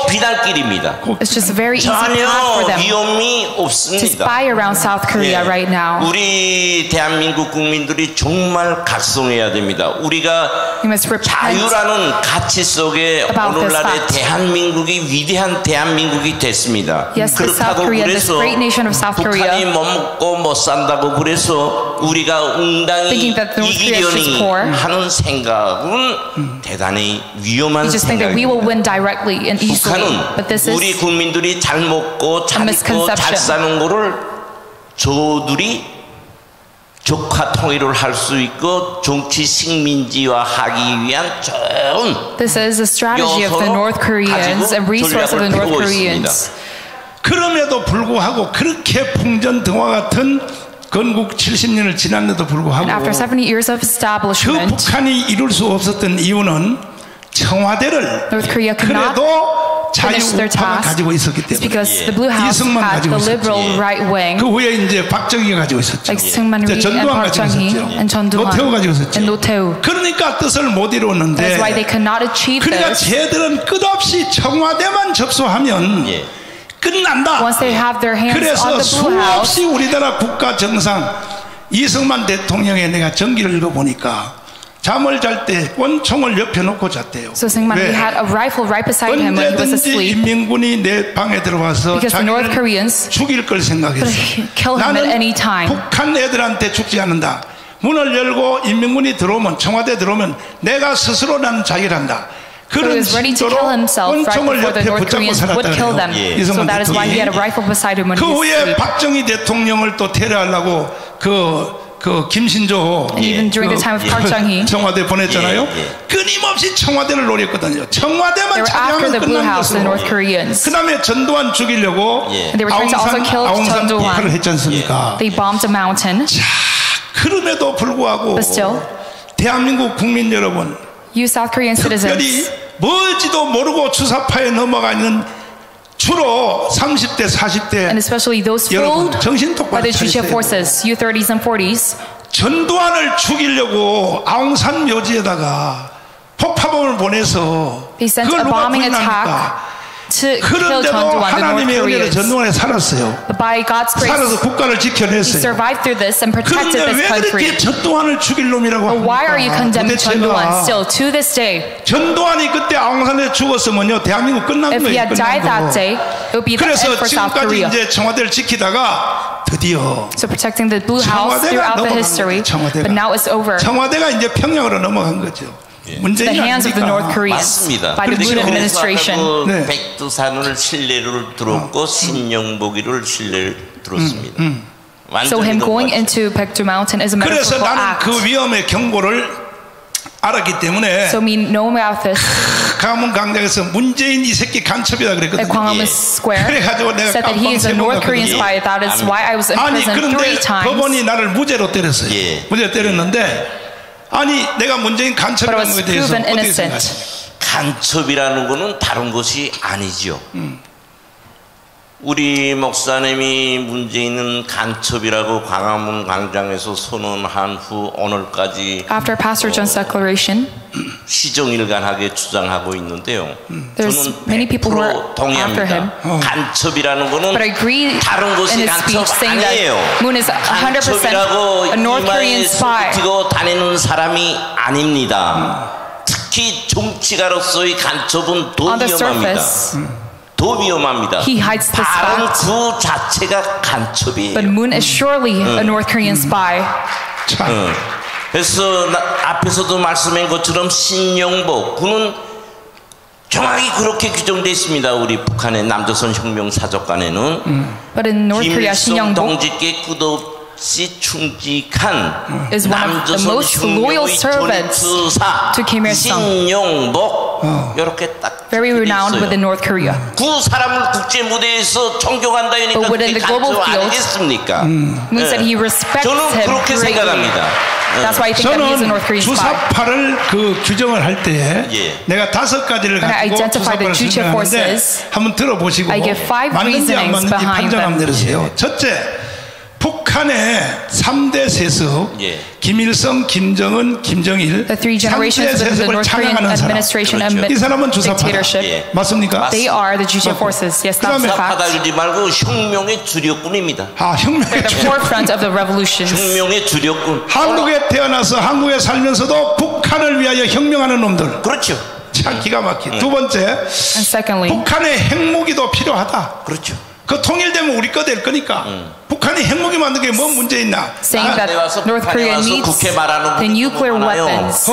비단길입니다. It's just a very easy path for 전혀 them 위험이 to 없습니다. spy around South Korea right now. 우리 대한민국 국민들이 정말 각성해야 됩니다. 우리가 We must repent 자유라는 가치 속에 about this 오늘날의 fact. 대한민국이 위대한 대한민국이 됐습니다. Yes, the South 그렇다고 Korea, this 그래서 great nation of South 북한이 Korea, 못 먹고 못 산다고 그래서 우리가 웅당히 thinking that North Korea is just 이기려니 poor. 하는 생각은 대단히 위험한 We just think that we will 생각입니다. win directly and easily. 북한은 But this 우리 is 국민들이 잘 먹고 잘 입고 잘 misconception. 사는 거를 저들이 적화 통일을 할 수 있고 정치 식민지화하기 위한 좋은 this is a strategy of the North Koreans and resource of the North Koreans. 그럼에도 불구하고 그렇게 풍전등화 같은 건국 70년을 지났는데도 불구하고 And after 70 years of 그 establishment, 북한이 이룰 수 없었던 이유는 청와대를 North Korea could not 그래도 finish their 자유우파가 task. 가지고 있었기 It's 때문에 because the Blue House 이승만 had 가지고 the liberal 있었지. right wing, 그 후에 이제 박정희가 가지고 있었죠. like Syngman Rhee and 전두환 Park 가지고 Chung-hee 있었죠. and Chun 노태우 Doo-han 가지고 있었죠. and Notae. 그러니까 뜻을 못 이루었는데 That's why they could not achieve 그러니까 this. 쟤들은 끝없이 청와대만 접수하면 끝난다. Once they have their hands 그래서 on the Blue House, 수없이 우리나라 국가 정상 이승만 대통령의 내가 전기를 읽어보니까 잠을 잘 때 권총을 옆에 놓고 잤대요. so Syngman Rhee had a rifle right beside him when he was 언제든지 asleep. 인민군이 내 방에 들어와서 Because the North Koreans 죽일 걸 생각했어. kill him at any 나는 time. 북한 애들한테 죽지 않는다. 문을 열고 인민군이 들어오면 청와대 들어오면 내가 스스로 나는 자결한다. So he 그런 was ready to 식으로 kill himself right 권총을 before the 옆에 North 붙잡고 Koreans would kill them. 살았다고요. So that is why he had a rifle beside him when 그 he was 후에 asleep. 박정희 대통령을 또 테러하려고 그 김신조 And even during the time of Park Chung-hee, 청와대 보냈잖아요. 끊임없이 청와대를 노렸거든요. 청와대만 they were after 차지하면 the Blue 끝나는 House, the 것으로. North Koreans. 그 다음에 전두환 죽이려고 And they were trying to also kill 아웅산 Chun 폭발을 Doo-han. 했지 않습니까? They bombed a mountain. 자, 그럼에도 불구하고 But still, 대한민국 국민 여러분, you South Korean 특별히 citizens, 뭔지도 모르고 주사파에 넘어가 있는 주로 30대, 40대 and especially those 여러분 fooled 정신 by 똑바로 the Chusha 차리세요. forces, U-30s and 40s, 전두환을 죽이려고 아웅산 묘지에다가 폭파범을 보내서 they sent 그걸 a 누가 bombing 구인합니까? attack to kill 그런데도 Chun Doo-han, the North 하나님의 은혜로 Koreans. 전두환이 살았어요. But by God's 살아서 grace, 국가를 he 지켜냈어요. survived through this and protected 그런데 this 왜 country. 그렇게 전두환을 죽일 놈이라고 But 합니까? why are you condemning Chun Doo-han 도대체가 still to this day? 전두환이 그때 아웅산에 죽었으면요 대한민국 끝난 If he 거예요. had died that day, it would be the 그래서 end for South 지금까지 Korea. 이제 청와대를 지키다가 드디어 So protecting the Blue House 청와대가 throughout the 넘어간 history, 거예요, 청와대가. but now it's over. 청와대가 이제 평양으로 넘어간 거죠. The 문재인이 hands of the North 아닙니까? Koreans 맞습니다. by the Moon administration. 네. 백두산을 신뢰를 들었고 신영보기를 신뢰를 들었습니다. So him going into Baekdu Mountain is a 그래서 metaphorical 나는 act. 그 위험의 경고를 알았기 때문에 So me knowing about this 강화문 광장에서 문재인 이 새끼 간첩이다 at 그랬거든요. Gwanghwamun Square 그래가지고 내가 said that he is a North Korean spy. That is why I was in 아니 prison 3 그런데 times. 법원이 나를 무죄로 때렸어요. 무죄로 때렸는데 아니 내가 문재인 But I 간첩이라는 was 것에 대해서 proven 어떻게 innocent. 생각하세요? 간첩이라는 것은 다른 것이 아니죠. 우리 목사님이 문재인은 간첩이라고 광화문 광장에서 선언한 후 오늘까지 After Pastor John's declaration, 시정일관하게 주장하고 있는데요. there's 저는 many people who are 100% 동의합니다. after him. 간첩이라는 것은 But I agree 다른 in 것이 his speech 간첩 saying 아니에요. that Moon is 100% 간첩이라고 a North Korean 이마에 spy. 쏘고 다니는 사람이 아닙니다. 특히 정치가로서의 간첩은 더 On the 위험합니다. surface, 더 위험합니다. he hides this 바람 fact. 그 자체가 간첩이에요. But Moon is surely a North Korean spy. 참. 그래서 앞에서도 말씀한 것처럼 신영복 그는 정확히 그렇게 규정되어 있습니다. 우리 북한의 남조선 혁명 사적관에는 But in North Korea, 김일성 Shin Young-bok 동지께 끝없이 충직한 is one of the 남조선 most loyal 혁명의 servants 전투사 to Kim Il-sung. 신영복 이렇게 딱 Very renowned within North Korea. 그 사람을 국제 무대에서 존경한다 하니까 But within 그게 the global 간첩 field, 아니겠습니까? Moon said he respects 저는 him 그렇게 greatly. 생각합니다. That's why I think that he is a North Korean spy. 주사파를 그 규정을 할 때 내가 5가지를 가지고 주사파를 설명하는데 한번 들어보시고 맞는지 안 맞는지 판정하면 되세요. 첫째, 북한의 3대 세습, 김일성, 김정은, 김정일 3대 세습을 찬양하는 사람. 이 사람은 주사파다. 맞습니까? They are the Juche forces. Yes, that's the fact. 주사파달지 말고 혁명의 주력군입니다. 혁명의 the forefront of the revolutions. 혁명의 주력군. 한국에 태어나서 한국에 살면서도 북한을 위하여 혁명하는 놈들. 그렇죠. 참 기가 막힌. 두 번째, And secondly, 북한의 핵무기도 필요하다. 그렇죠. 그 통일되면 우리 거 될 거니까 북한이 핵무기 만든 게 뭐 문제 있나? saying that North Korea needs the nuclear weapons.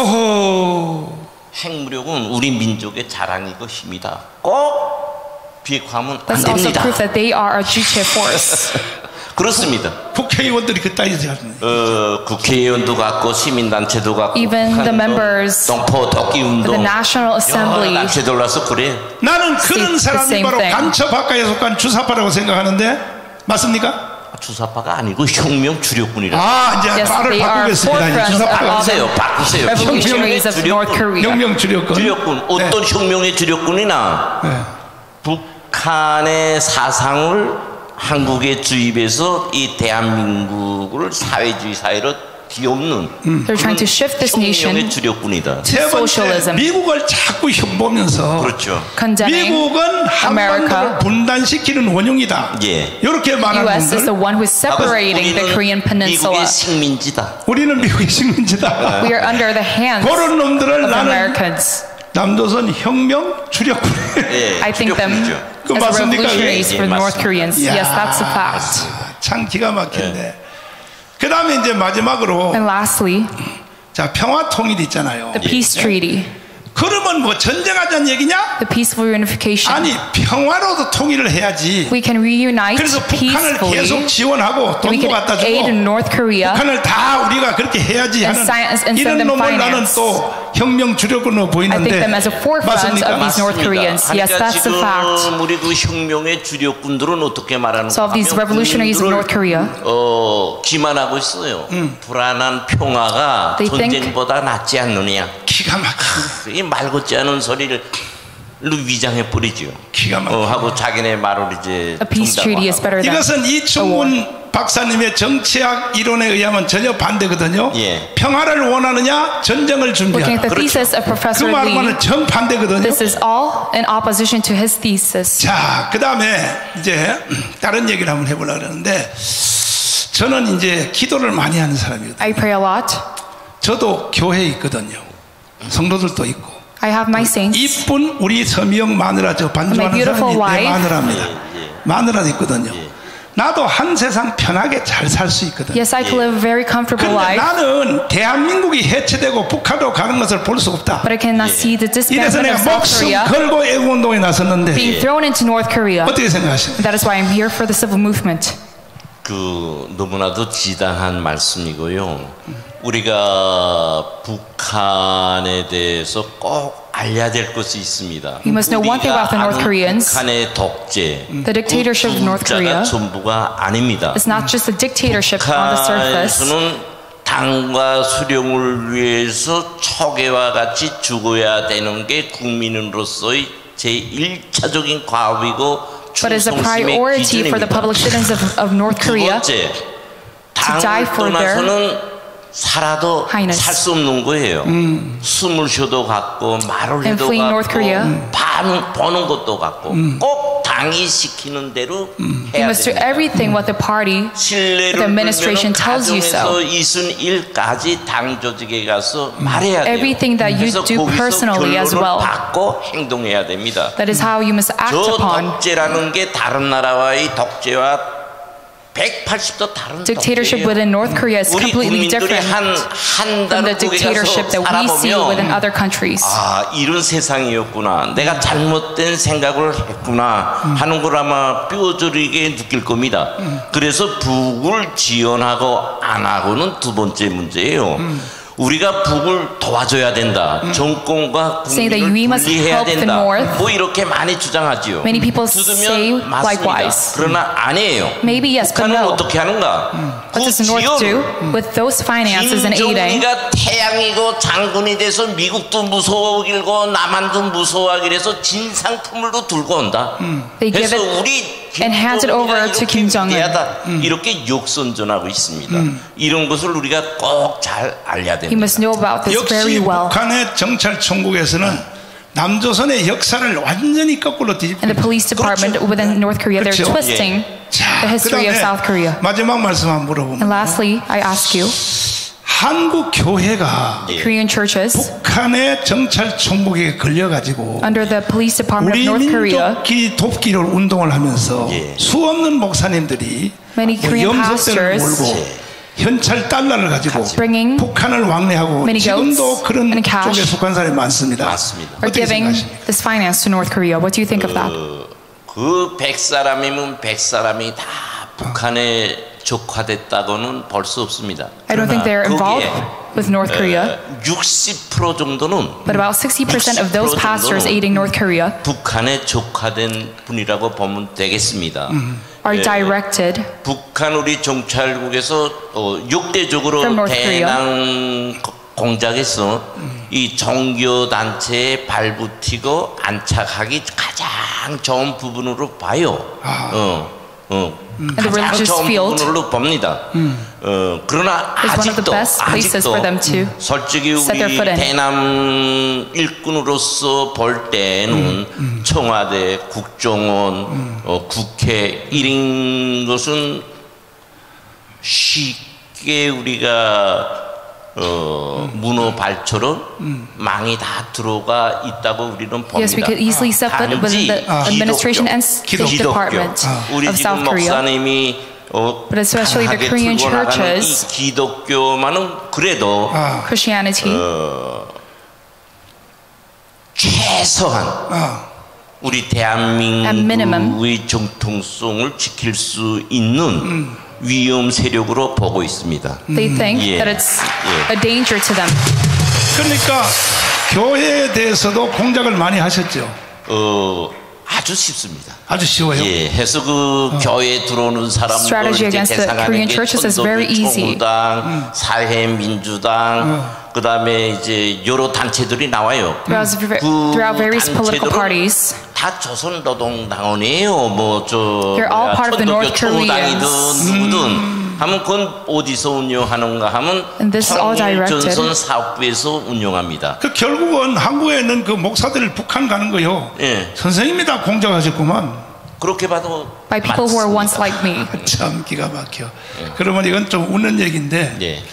핵무력은 우리 민족의 자랑이고 힘이다. 꼭 비핵화하면 안 Let's also 됩니다. prove that they are a Juche force. 그렇습니다. 국회의원들이 그따위 하는. 국회의원도 갖고 시민단체도 갖고 Even the members 동포 독기운동 the National Assembly 단체들 올라서 그래. 나는 그런 사람이 바로 간첩학과에 속한 주사파라고 생각하는데 맞습니까? 주사파가 아니고 혁명 주력군이라. 이제 yes, 말을 바꾸겠습니다. 주사파가 바꾸세요. revolutionaries of North Korea. 혁명 주력군. 주력군. 어떤 혁명의 주력군이나 북한의 사상을 한국에 주입해서 이 대한민국을 사회주의 사회로 뒤엎는 They're trying to shift this nation 주력군이다. 세 번째, 미국을 자꾸 흉보면서 그렇죠. 미국은 한반도를 분단시키는 원흉이다. 이렇게 말하는 U.S. is the one who is separating the Korean Peninsula. 미국의 식민지다. 우리는 미국의 식민지다. We are under the hands 그런 놈들을 of 나는 Americans. 남조선 혁명 주력군. I think them as revolutionaries for North Koreans. Yes, that's a fact. 참 기가 막힌데. 그 다음에 이제 마지막으로 And lastly, 자 평화 통일 있잖아요. the peace treaty. 그러면 뭐 전쟁하자는 얘기냐? The peaceful reunification. 아니 평화로도 통일을 해야지. We can reunite 그래서 북한을 peacefully. 계속 지원하고 돈도 갖다 주고 aid North Korea. 북한을 다 우리가 그렇게 해야지 하는 이런 놈을 나는 또 혁명 주력으로 보이는데 I think them as a forefront of these North Koreans. Yes, that's a fact. 우리 그 혁명의 주력군들은 어떻게 말하는 So of these revolutionaries of North Korea, 기만하고 있어요. 불안한 평화가 전쟁보다 낫지 않느냐. 기가 막히네. 이 말 같지 않은 소리를 위장해 버리죠. 기가 막히네. 하고 자기네 말을 이제 a peace treaty is better than 이것은 이충훈 박사님의 정치학 이론에 의하면 전혀 반대거든요. 평화를 원하느냐 전쟁을 준비하라. 그 말과는 정반대거든요. This is all in opposition to his thesis. 자, 그 다음에 이제 다른 얘기를 한번 해보려고 그러는데 저는 이제 기도를 많이 하는 사람이거든요. I pray a lot. 저도 교회에 있거든요. 성도들도 있고. I have my saints. 이쁜 우리 서미영 마누라 저 반주하는 사람이 내 마누라입니다. 마누라도 있거든요. 나도 한 세상 편하게 잘 살 수 있거든요. Yes, I can live a very comfortable 그런데 life. 나는 대한민국이 해체되고 북한으로 가는 것을 볼 수 없다. But I cannot see the 이래서 disbandment 내가 of South 목숨 Korea 걸고 애국운동에 나섰는데 being thrown into North Korea. 어떻게 생각하십니까? That is why I'm here for the civil movement. 너무나도 지당한 말씀이고요. 우리가 북한에 대해서 꼭 알아야 될 것이 있습니다. You must know one thing about the North Koreans. 북한의 독재, The dictatorship of North Korea 전부가 아닙니다. is not just a dictatorship on the surface. 북한에서는 당과 수령을 위해서 초계와 같이 죽어야 되는 게 국민으로서의 제1차적인 과업이고 But as a priority for the public citizens of North Korea to die for their 살아도 살 수 없는 거예요. 숨을 쉬어도 같고 말을 해도 같고 보는 것도 같고 꼭 당이 시키는 대로 해야 You must do everything what the party, the administration tells you so. 이순일까지 당 조직에 가서 말해야 돼요. Everything that you do personally as well. 받고 행동해야 됩니다. That is how you must act upon. 저 독재라는 게 다른 나라와의 독재와 180도 다른 dictatorship within North Korea is completely different from the dictatorship that we see within other countries. 이런 세상이었구나. 내가 잘못된 생각을 했구나 하는 걸 아마 뼈저리게 느낄 겁니다. 그래서 북을 지원하고 안 하고는 두 번째 문제예요. 우리가 북을 도와줘야 된다. 정권과 국민을 분리해야 된다. 뭐 이렇게 많이 주장하지요. Many people say likewise. 그러나 아니에요. Maybe yes, but 북한은 no. 어떻게 하는가? What does the North do with those finances and aiding? 김정일이가 태양이고 장군이 돼서 미국도 무서워하길고 남한도 무서워하길 해서 진상품을도 들고 온다. They give 그래서 it 우리 and hand it over to Kim Jong-un. 이렇게 역선전하고 있습니다. 이런 것을 우리가 꼭 잘 알아야 He must know about this very 역시 well. 북한의 정찰 총국에서는 남조선의 역사를 완전히 거꾸로 뒤집습니다. And the police department within North Korea, they're twisting the history of South Korea. 마지막 말씀 한번 And 물어보면 lastly, I ask you, 한국 교회가 Korean churches 북한의 정찰 총국에 걸려가지고 under the police department 우리 of North Korea, 민족기 돕기를 운동을 하면서 수없는 목사님들이 many Korean 염소떼를 pastors 몰고 현찰 달러를 가지고 bringing 북한을 왕래하고 many goats 지금도 그런 and cash 쪽에 속한 사람이 많습니다. are giving this finance to North Korea. What do you think of that? 그 100사람이면 100사람이 다 북한에 적화됐다고는 볼 수 없습니다. I don't think they're involved with North Korea. 60% 정도는 But about 60% of those pastors aiding North Korea 북한에 적화된 분이라고 보면 되겠습니다. are directed 북한 우리 정찰국에서 6대적으로 대남 공작에서 이 종교 단체에 발붙이고 안착하기 가장 좋은 부분으로 봐요. 가장 좋은 부분으로 봅니다. 그러나 아직도 솔직히 우리 대남 일꾼으로서 볼 때는 청와대, 국정원, 국회 이런 것은 쉽게 우리가 문어발처럼 망이 다 들어가 있다고 우리는 봅니다. Yes, we could easily step in within the administration and State Department of South Korea. 목사님이 But especially the Korean churches, 기독교만은 그래도 Christianity, 최소한 우리 대한민국의 정통성을 지킬 수 있는 위험 세력으로 보고 있습니다. They think that it's a danger to them. 그러니까 교회에 대해서도 공작을 많이 하셨죠. 아주 쉽습니다. 아주 쉬워요. 예, 해서 그 교회에 들어오는 사람들 이제 대상하는 게 천도교총무당, 사회민주당, 그다음에 이제 여러 단체들이 나와요. Throughout various political parties, 다 조선노동당원이에요. 뭐저 천도교총무당이든 누구든. 하면 그건 어디서 운영하는가 하면 통일전선 사업부에서 운영합니다. 그 결국은 한국에는 그 목사들을 북한 가는 거요. 예. 선생님이 다 공작하셨구만. 그렇게 봐도 by people who are once like me. 참 기가 막혀. 그러면 이건 좀 웃는 얘기인데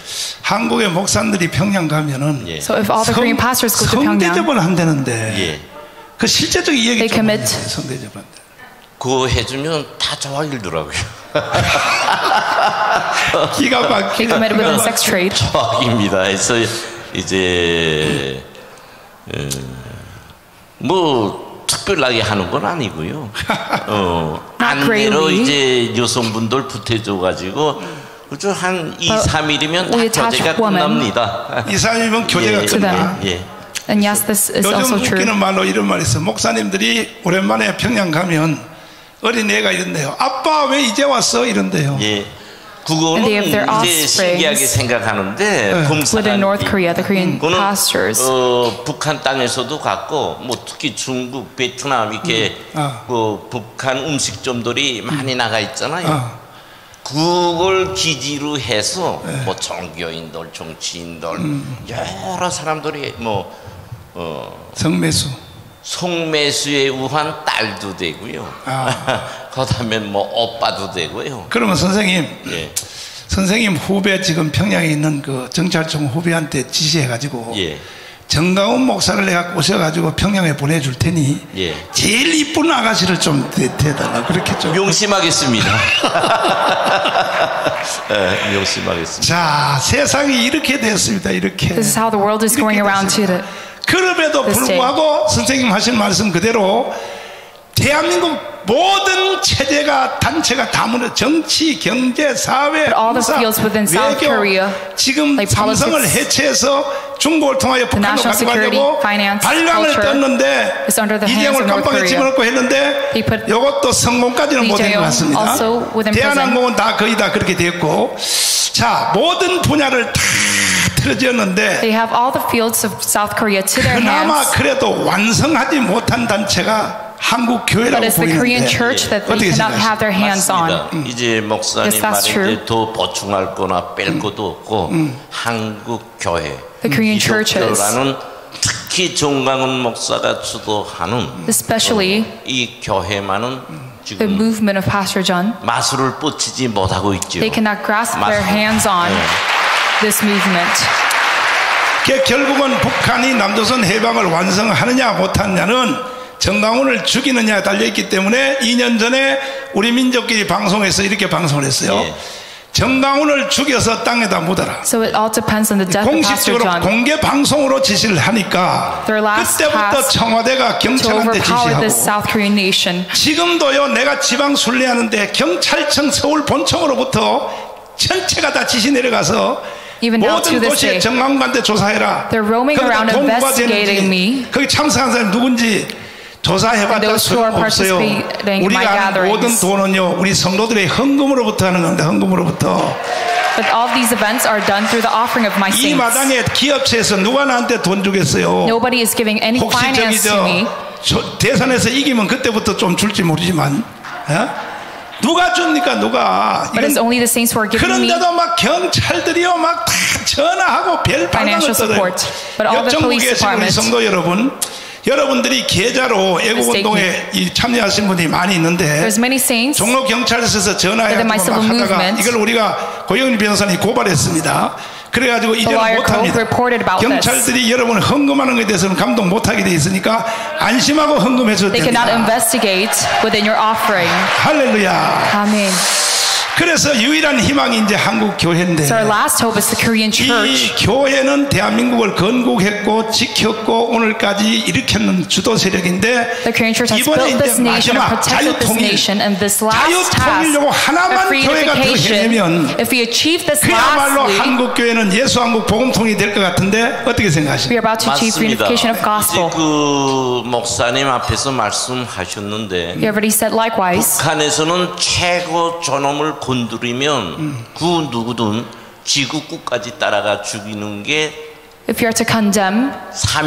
한국의 목사들이 평양 가면은 So if all the Korean pastors go to Pyongyang, 성대접을 한다는데 그 실제적인 얘기 좀 해요. 성대접한다. 그거 해주면 다 좋아하더라고요. 기가 막혀. They committed within sex trade. 좋아입니다. 그래서 이제 뭐 특별하게 하는 건 아니고요. 안내로 이제 여성분들 부태줘가지고 그저 한 2, 3일이면 다 교제가 끝납니다. 2, 3일이면 교제가 끝나. 예. And yes, this is also 요즘 true. 웃기는 말로 이런 말이 있어. 목사님들이 오랜만에 평양 가면 어린애가 이런데요. 아빠 왜 이제 왔어? 이런데요. 예. 그거는 이제 신기하게 생각하는데 within North Korea, the Korean pastors. 북한 땅에서도 갔고 뭐 특히 중국, 베트남 이렇게 그 북한 음식점들이 많이 나가 있잖아요. 그걸 기지로 해서 뭐 종교인들, 정치인들 여러 사람들이 뭐 성매수에 의한 딸도 되고요. 그다음에 뭐 오빠도 되고요. 그러면 선생님, 선생님 후배 지금 평양에 있는 그 정찰총 후배한테 지시해가지고 정가운 목사를 내가 꼬셔가지고 평양에 보내줄 테니 제일 이쁜 아가씨를 좀 대달라. 그렇게 좀 명심하겠습니다. 명심하겠습니다. 자, 세상이 이렇게 됐습니다. 이렇게. This is how the world is going around today. 그럼에도 불구하고 선생님 하신 말씀 그대로 대한민국 모든 체제가 단체가 다 무너 정치, 경제, 사회, 군사, 외교 지금 삼성을 해체해서 중국을 통하여 북한으로 가져가려고 발랑을 떴는데 이재용을 깜빡이 집어넣고 했는데 이것도 성공까지는 못한 것 같습니다. 대한항공은 다 거의 다 그렇게 됐고 자 모든 분야를 다 틀어졌는데 그나마 그래도 완성하지 못한 단체가 한국 교회라고 보이는데 어떻게 생각하십니까? 이제 목사님 말에 이제 더 보충할 거나 뺄 것도 없고 한국 교회 기독교라는 특히 정강훈 목사가 주도하는 이 교회만은 the movement of Pastor John. 마술을 뻗치지 못하고 있죠. They cannot grasp their hands on this movement. 결국은 북한이 남조선 해방을 완성하느냐 못하느냐는 정강훈을 죽이느냐에 달려있기 때문에 2년 전에 우리 민족끼리 방송에서 이렇게 방송을 했어요. 정강훈을 죽여서 땅에다 묻어라. So it all depends on the death of Pastor 공식적으로 John. 공개 방송으로 지시를 하니까 그때부터 청와대가 경찰한테 지시하고 지금도요 내가 지방 순례하는데 경찰청 서울 본청으로부터 전체가 다 지시 내려가서 모든 도시에 정강훈한테 조사해라. They're roaming around investigating me. 거기 참석한 사람이 누군지 조사해봤자 소용없어요. 우리가 하는 모든 돈은요 우리 성도들의 헌금으로부터 하는 겁니다. 헌금으로부터. But all these events are done through the offering of my saints. 이 마당에 기업체에서 누가 나한테 돈 주겠어요? Nobody is giving any finance to me. 대선에서 이기면 그때부터 좀 줄지 모르지만 누가 줍니까 누가? But it's only the saints who are giving me 그런데도 막 경찰들이요 막 다 전화하고 별 financial support. But all the police departments. 성도 여러분. 여러분들이 계좌로 애국운동에 참여하신 분이 많이 있는데 종로 경찰서에서 전화해서 하다가 이걸 우리가 고영일 변호사님이 고발했습니다. 그래가지고 이제는 못합니다. 경찰들이 여러분 헌금하는 것에 대해서는 감독 못하게 돼 있으니까 안심하고 헌금해줘야 됩니다. 할렐루야. 아멘. 그래서 유일한 희망이 이제 한국 교회인데 So our last hope is the Korean church. 이 교회는 대한민국을 건국했고 지켰고 오늘까지 일으켰는 주도 세력인데 The Korean church has built this nation and protected this nation, and this last task of reunification, if we achieve this 그야말로 lastly, 한국 교회는 예수 한국 복음통이 될 것 같은데 어떻게 생각하십니까? We are about to achieve reunification of gospel. 그 목사님 앞에서 말씀하셨는데 You already said likewise. 북한에서는 최고 존엄을 건드리면 그 누구든 지구국까지 따라가 죽이는 게 If you are to condemn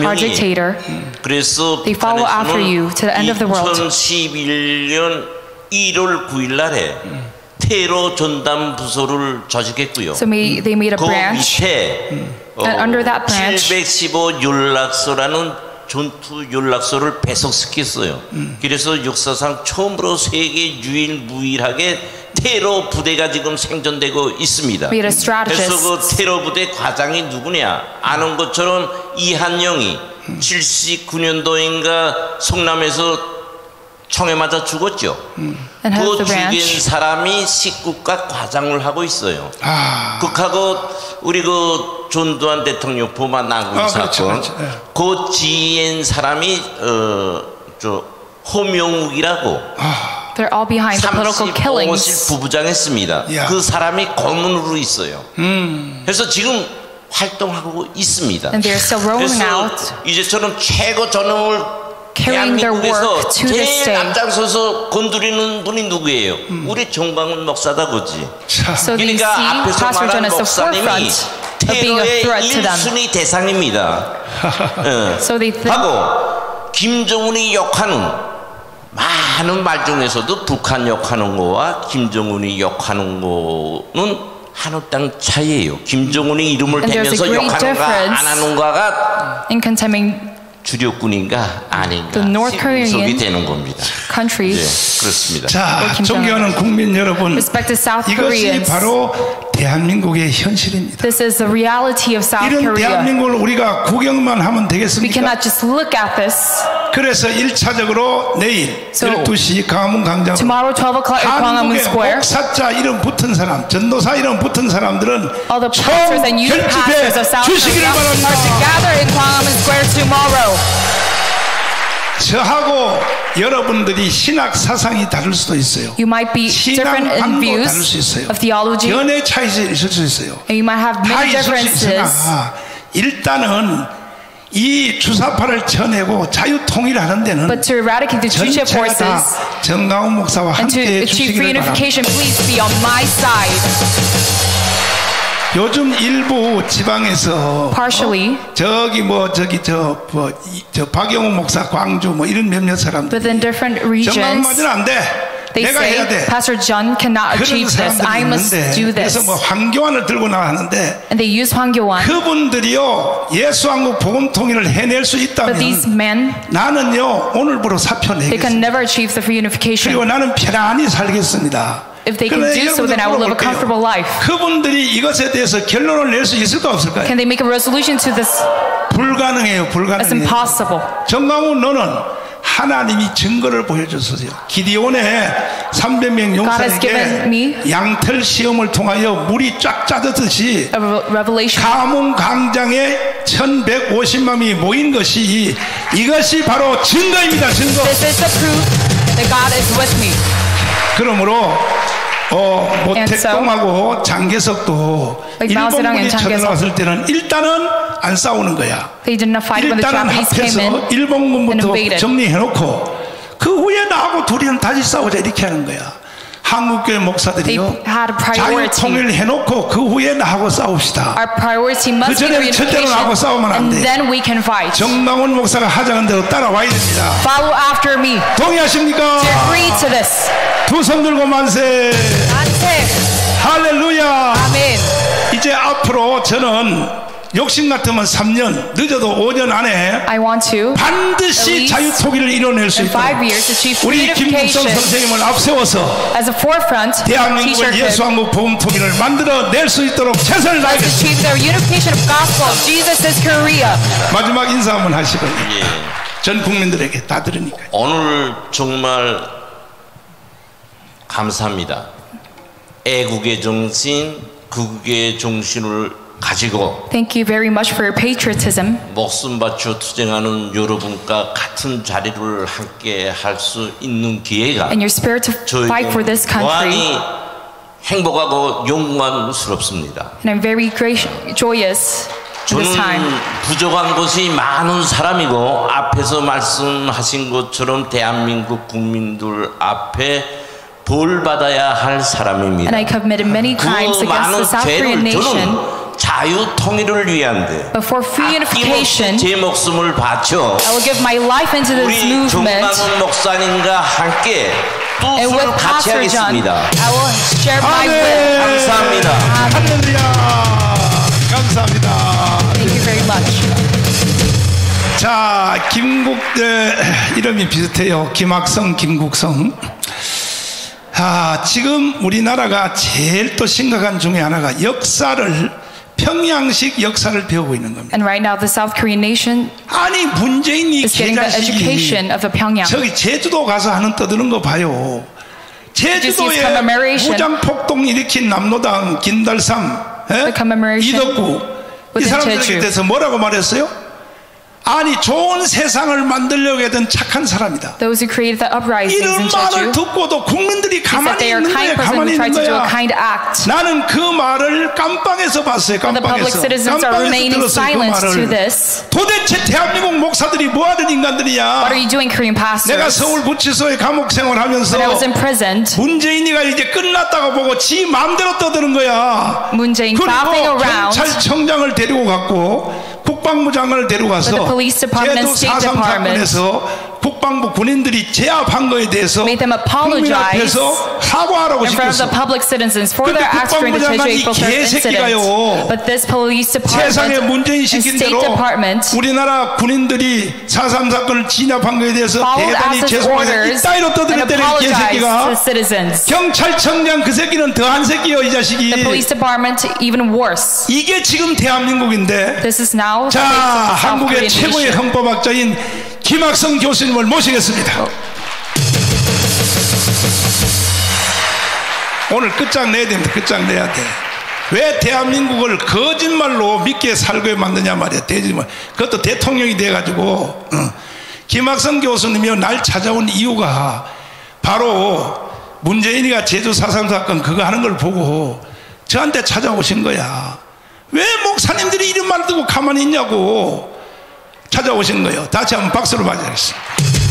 our dictator, 그래서 they follow after you to the end of the world. 2011년 1월 9일 날에 테러 전담 부서를 조직했고요. So they made a branch, and under that branch, 715 연락소라는 전투 연락소를 배속시켰어요. 그래서 역사상 처음으로 세계 유일무이하게 테러 부대가 지금 생존되고 있습니다. 그래서 그 테러 부대 과장이 누구냐? 아는 것처럼 이한영이 79년도인가 성남에서 총에 맞아 죽었죠. 그 죽인 사람이 식국가 과장을 하고 있어요. 극하고 우리 그 전두환 대통령 부마 난국 사건, 그 지인 사람이 저 호명욱이라고. They're all behind the political killings. 35실 부부장했습니다. 그 사람이 고문으로 있어요. 그래서 지금 활동하고 있습니다. And they're still rolling out. 이제처럼 최고 전형을 carrying their work to this day. 앞장서서 건드리는 분이 누구예요? 우리 정강훈 목사다 그지. So they see Pastor John as the forefront of being a threat to them. 1순위 대상입니다. So they think. 하고 김정은이 욕하는 많은 말 중에서도 북한 욕하는 거와 김정은이 욕하는 거는 하늘 땅 차이예요. 김정은이 이름을 대면서 욕하는가 안 하는가가 주력군인가 아닌가 속이 되는 겁니다. 네, 그렇습니다. 자, 존경하는 국민 여러분, 이것이 바로 대한민국의 현실입니다. This is the reality of South 이런 Korea. 대한민국을 우리가 구경만 하면 되겠습니까? We cannot just look at this. 그래서 1차적으로 내일 12시 광화문 광장으로 Tomorrow 12 o'clock at Gwanghwamun Square. 목사자 이름 붙은 사람, 전도사 이름 붙은 사람들은 All the pastors and youth pastors of South Korea are to gather in Gwanghwamun Square tomorrow. 저하고 여러분들이 신학 사상이 다를 수도 있어요. You might be different in views of theology. 연애 차이 있을 수 있어요. And you might have many differences. 일단은 이 주사파를 쳐내고 자유통일하는 데는 But to eradicate the Juche forces 정강훈 목사와 and to 함께 achieve 해주시기를 reunification, 바랍니다. please be on my side. 요즘 일부 지방에서 Partially, 저 박영우 목사 광주 뭐 이런 몇몇 사람들 within different regions, 정강훈 안 돼. they 내가 해야 돼. say Pastor John cannot achieve this. I must do this. 그래서 뭐 황교안을 들고 나왔는데 And they use Hwang Kyo-wan. 그분들이요 예수한국 복음 통일을 해낼 수 But these 있다면 men, 나는요 오늘부로 사표 they can 내겠습니다. never achieve the reunification. 그리고 나는 편안히 살겠습니다. If they can do so, then I will live a comfortable life. 그분들이 이것에 대해서 결론을 낼 수 있을까 없을까요? Can they make a resolution to this? 불가능해요. That's 불가능해요. impossible. 정강훈 너는 하나님이 증거를 보여줬어요. 기디온의 300명 용사에게 양털 시험을 통하여 물이 쫙 짜듯이 가문 강장에 1150명이 모인 것이 이것이 바로 증거입니다. 증거. This is the proof that God is with me. 그러므로 모택동하고 장개석도 일본군이 쳐들어왔을 때는 일단은 안 싸우는 거야. 일단은 합해서 일본군부터 정리해놓고 그 후에 나하고 둘이는 다시 싸우자 이렇게 하는 거야. 한국교회 목사들이요 자유통일 해놓고 그 후에 나하고 싸웁시다. 그 전에 절대로 나하고 싸우면 안 돼. 정강훈 목사가 하자는 대로 따라와야 됩니다. Follow after me. 동의하십니까? Agree to this. 두 손 들고 만세. 할렐루야. 아멘. 이제 앞으로 저는 욕심 같으면 3년, 늦어도 5년 안에 I want to 반드시 자유통일을 이뤄낼 수 있도록 우리 김국성 선생님을 앞세워서 as a forefront 대한민국의 예수한국 복음 통일을 만들어낼 수 있도록 최선을 다하겠습니다. 마지막 인사 한번 하시고요. 전 국민들에게 다 들으니까요. 오늘 정말 감사합니다. 애국의 정신, 국국의 정신을 가지고 Thank you very much for your patriotism. 목숨 바쳐 투쟁하는 여러분과 같은 자리를 함께 할 수 있는 기회가 And your spirit to fight for this country. 행복하고 영광스럽습니다. And I'm very joyous this time. 저는 부족한 것이 많은 사람이고 앞에서 말씀하신 것처럼 대한민국 국민들 앞에 벌 받아야 할 사람입니다. And I committed many crimes against the South Korean nation. 자유 통일을 위한데 But for free unification, 제 목숨을 바쳐 I will give my life into this 우리 movement. 정강훈 목사님과 함께 And with 뚜수를 같이 Pastor John, 하겠습니다. I will share my will. 감사합니다. 할렐루야. 감사합니다. Thank you very much. 자, 이름이 비슷해요. 김학성, 김국성. 지금 우리나라가 제일 또 심각한 중에 하나가 평양식 역사를 배우고 있는 겁니다. And right now, the South Korean nation 아니 문재인이 is getting the education of the Pyongyang. 저기 제주도 가서 하는 떠드는 거 봐요. 제주도에 무장 폭동 일으킨 남로당 김달삼, 이덕구 이 사람들에 대해서 뭐라고 말했어요? 아니 좋은 세상을 만들려고 했던 착한 사람이다. Those who created the uprisings 이런 in 말을 Jeju 듣고도 국민들이 가만히 있는 거야. 가만히 있는 거야. 나는 그 말을 깜빵에서 봤어요. 깜빵에서 들었어요. 그 말을. 도대체 대한민국 목사들이 뭐하는 인간들이야. 내가 서울 구치소에 감옥 생활하면서 문재인이가 이제 끝났다고 보고 지 마음대로 떠드는 거야. 그리고 경찰청장을 데리고 갔고 국방부 장관을 데려가서 제도 4.3 사건에서 국방부 군인들이 제압한 거에 대해서 국민 앞에서 사과하라고 시켰어. 그런데 국방부 장관이 개새끼가요. 세상에 문재인 시킨 대로 우리나라 군인들이 4.3 사건을 진압한 거에 대해서 대단히 죄송하다 이따위로 떠들을 때린 개새끼가 경찰청장 그 새끼는 더한 새끼요 이 자식이. 이게 지금 대한민국인데 자 한국의 최고의 헌법학자인 김학성 교수님을 모시겠습니다. 오늘 끝장내야 됩니다. 끝장내야 돼. 왜 대한민국을 거짓말로 믿게 살게 만드냐 말이야. 그것도 대통령이 돼가지고 김학성 교수님이 날 찾아온 이유가 바로 문재인이가 제주 4.3 사건 그거 하는 걸 보고 저한테 찾아오신 거야. 왜 목사님들이 이름만 두고 가만히 있냐고 찾아오신 거예요. 다시 한번 박수로 맞이하겠습니다.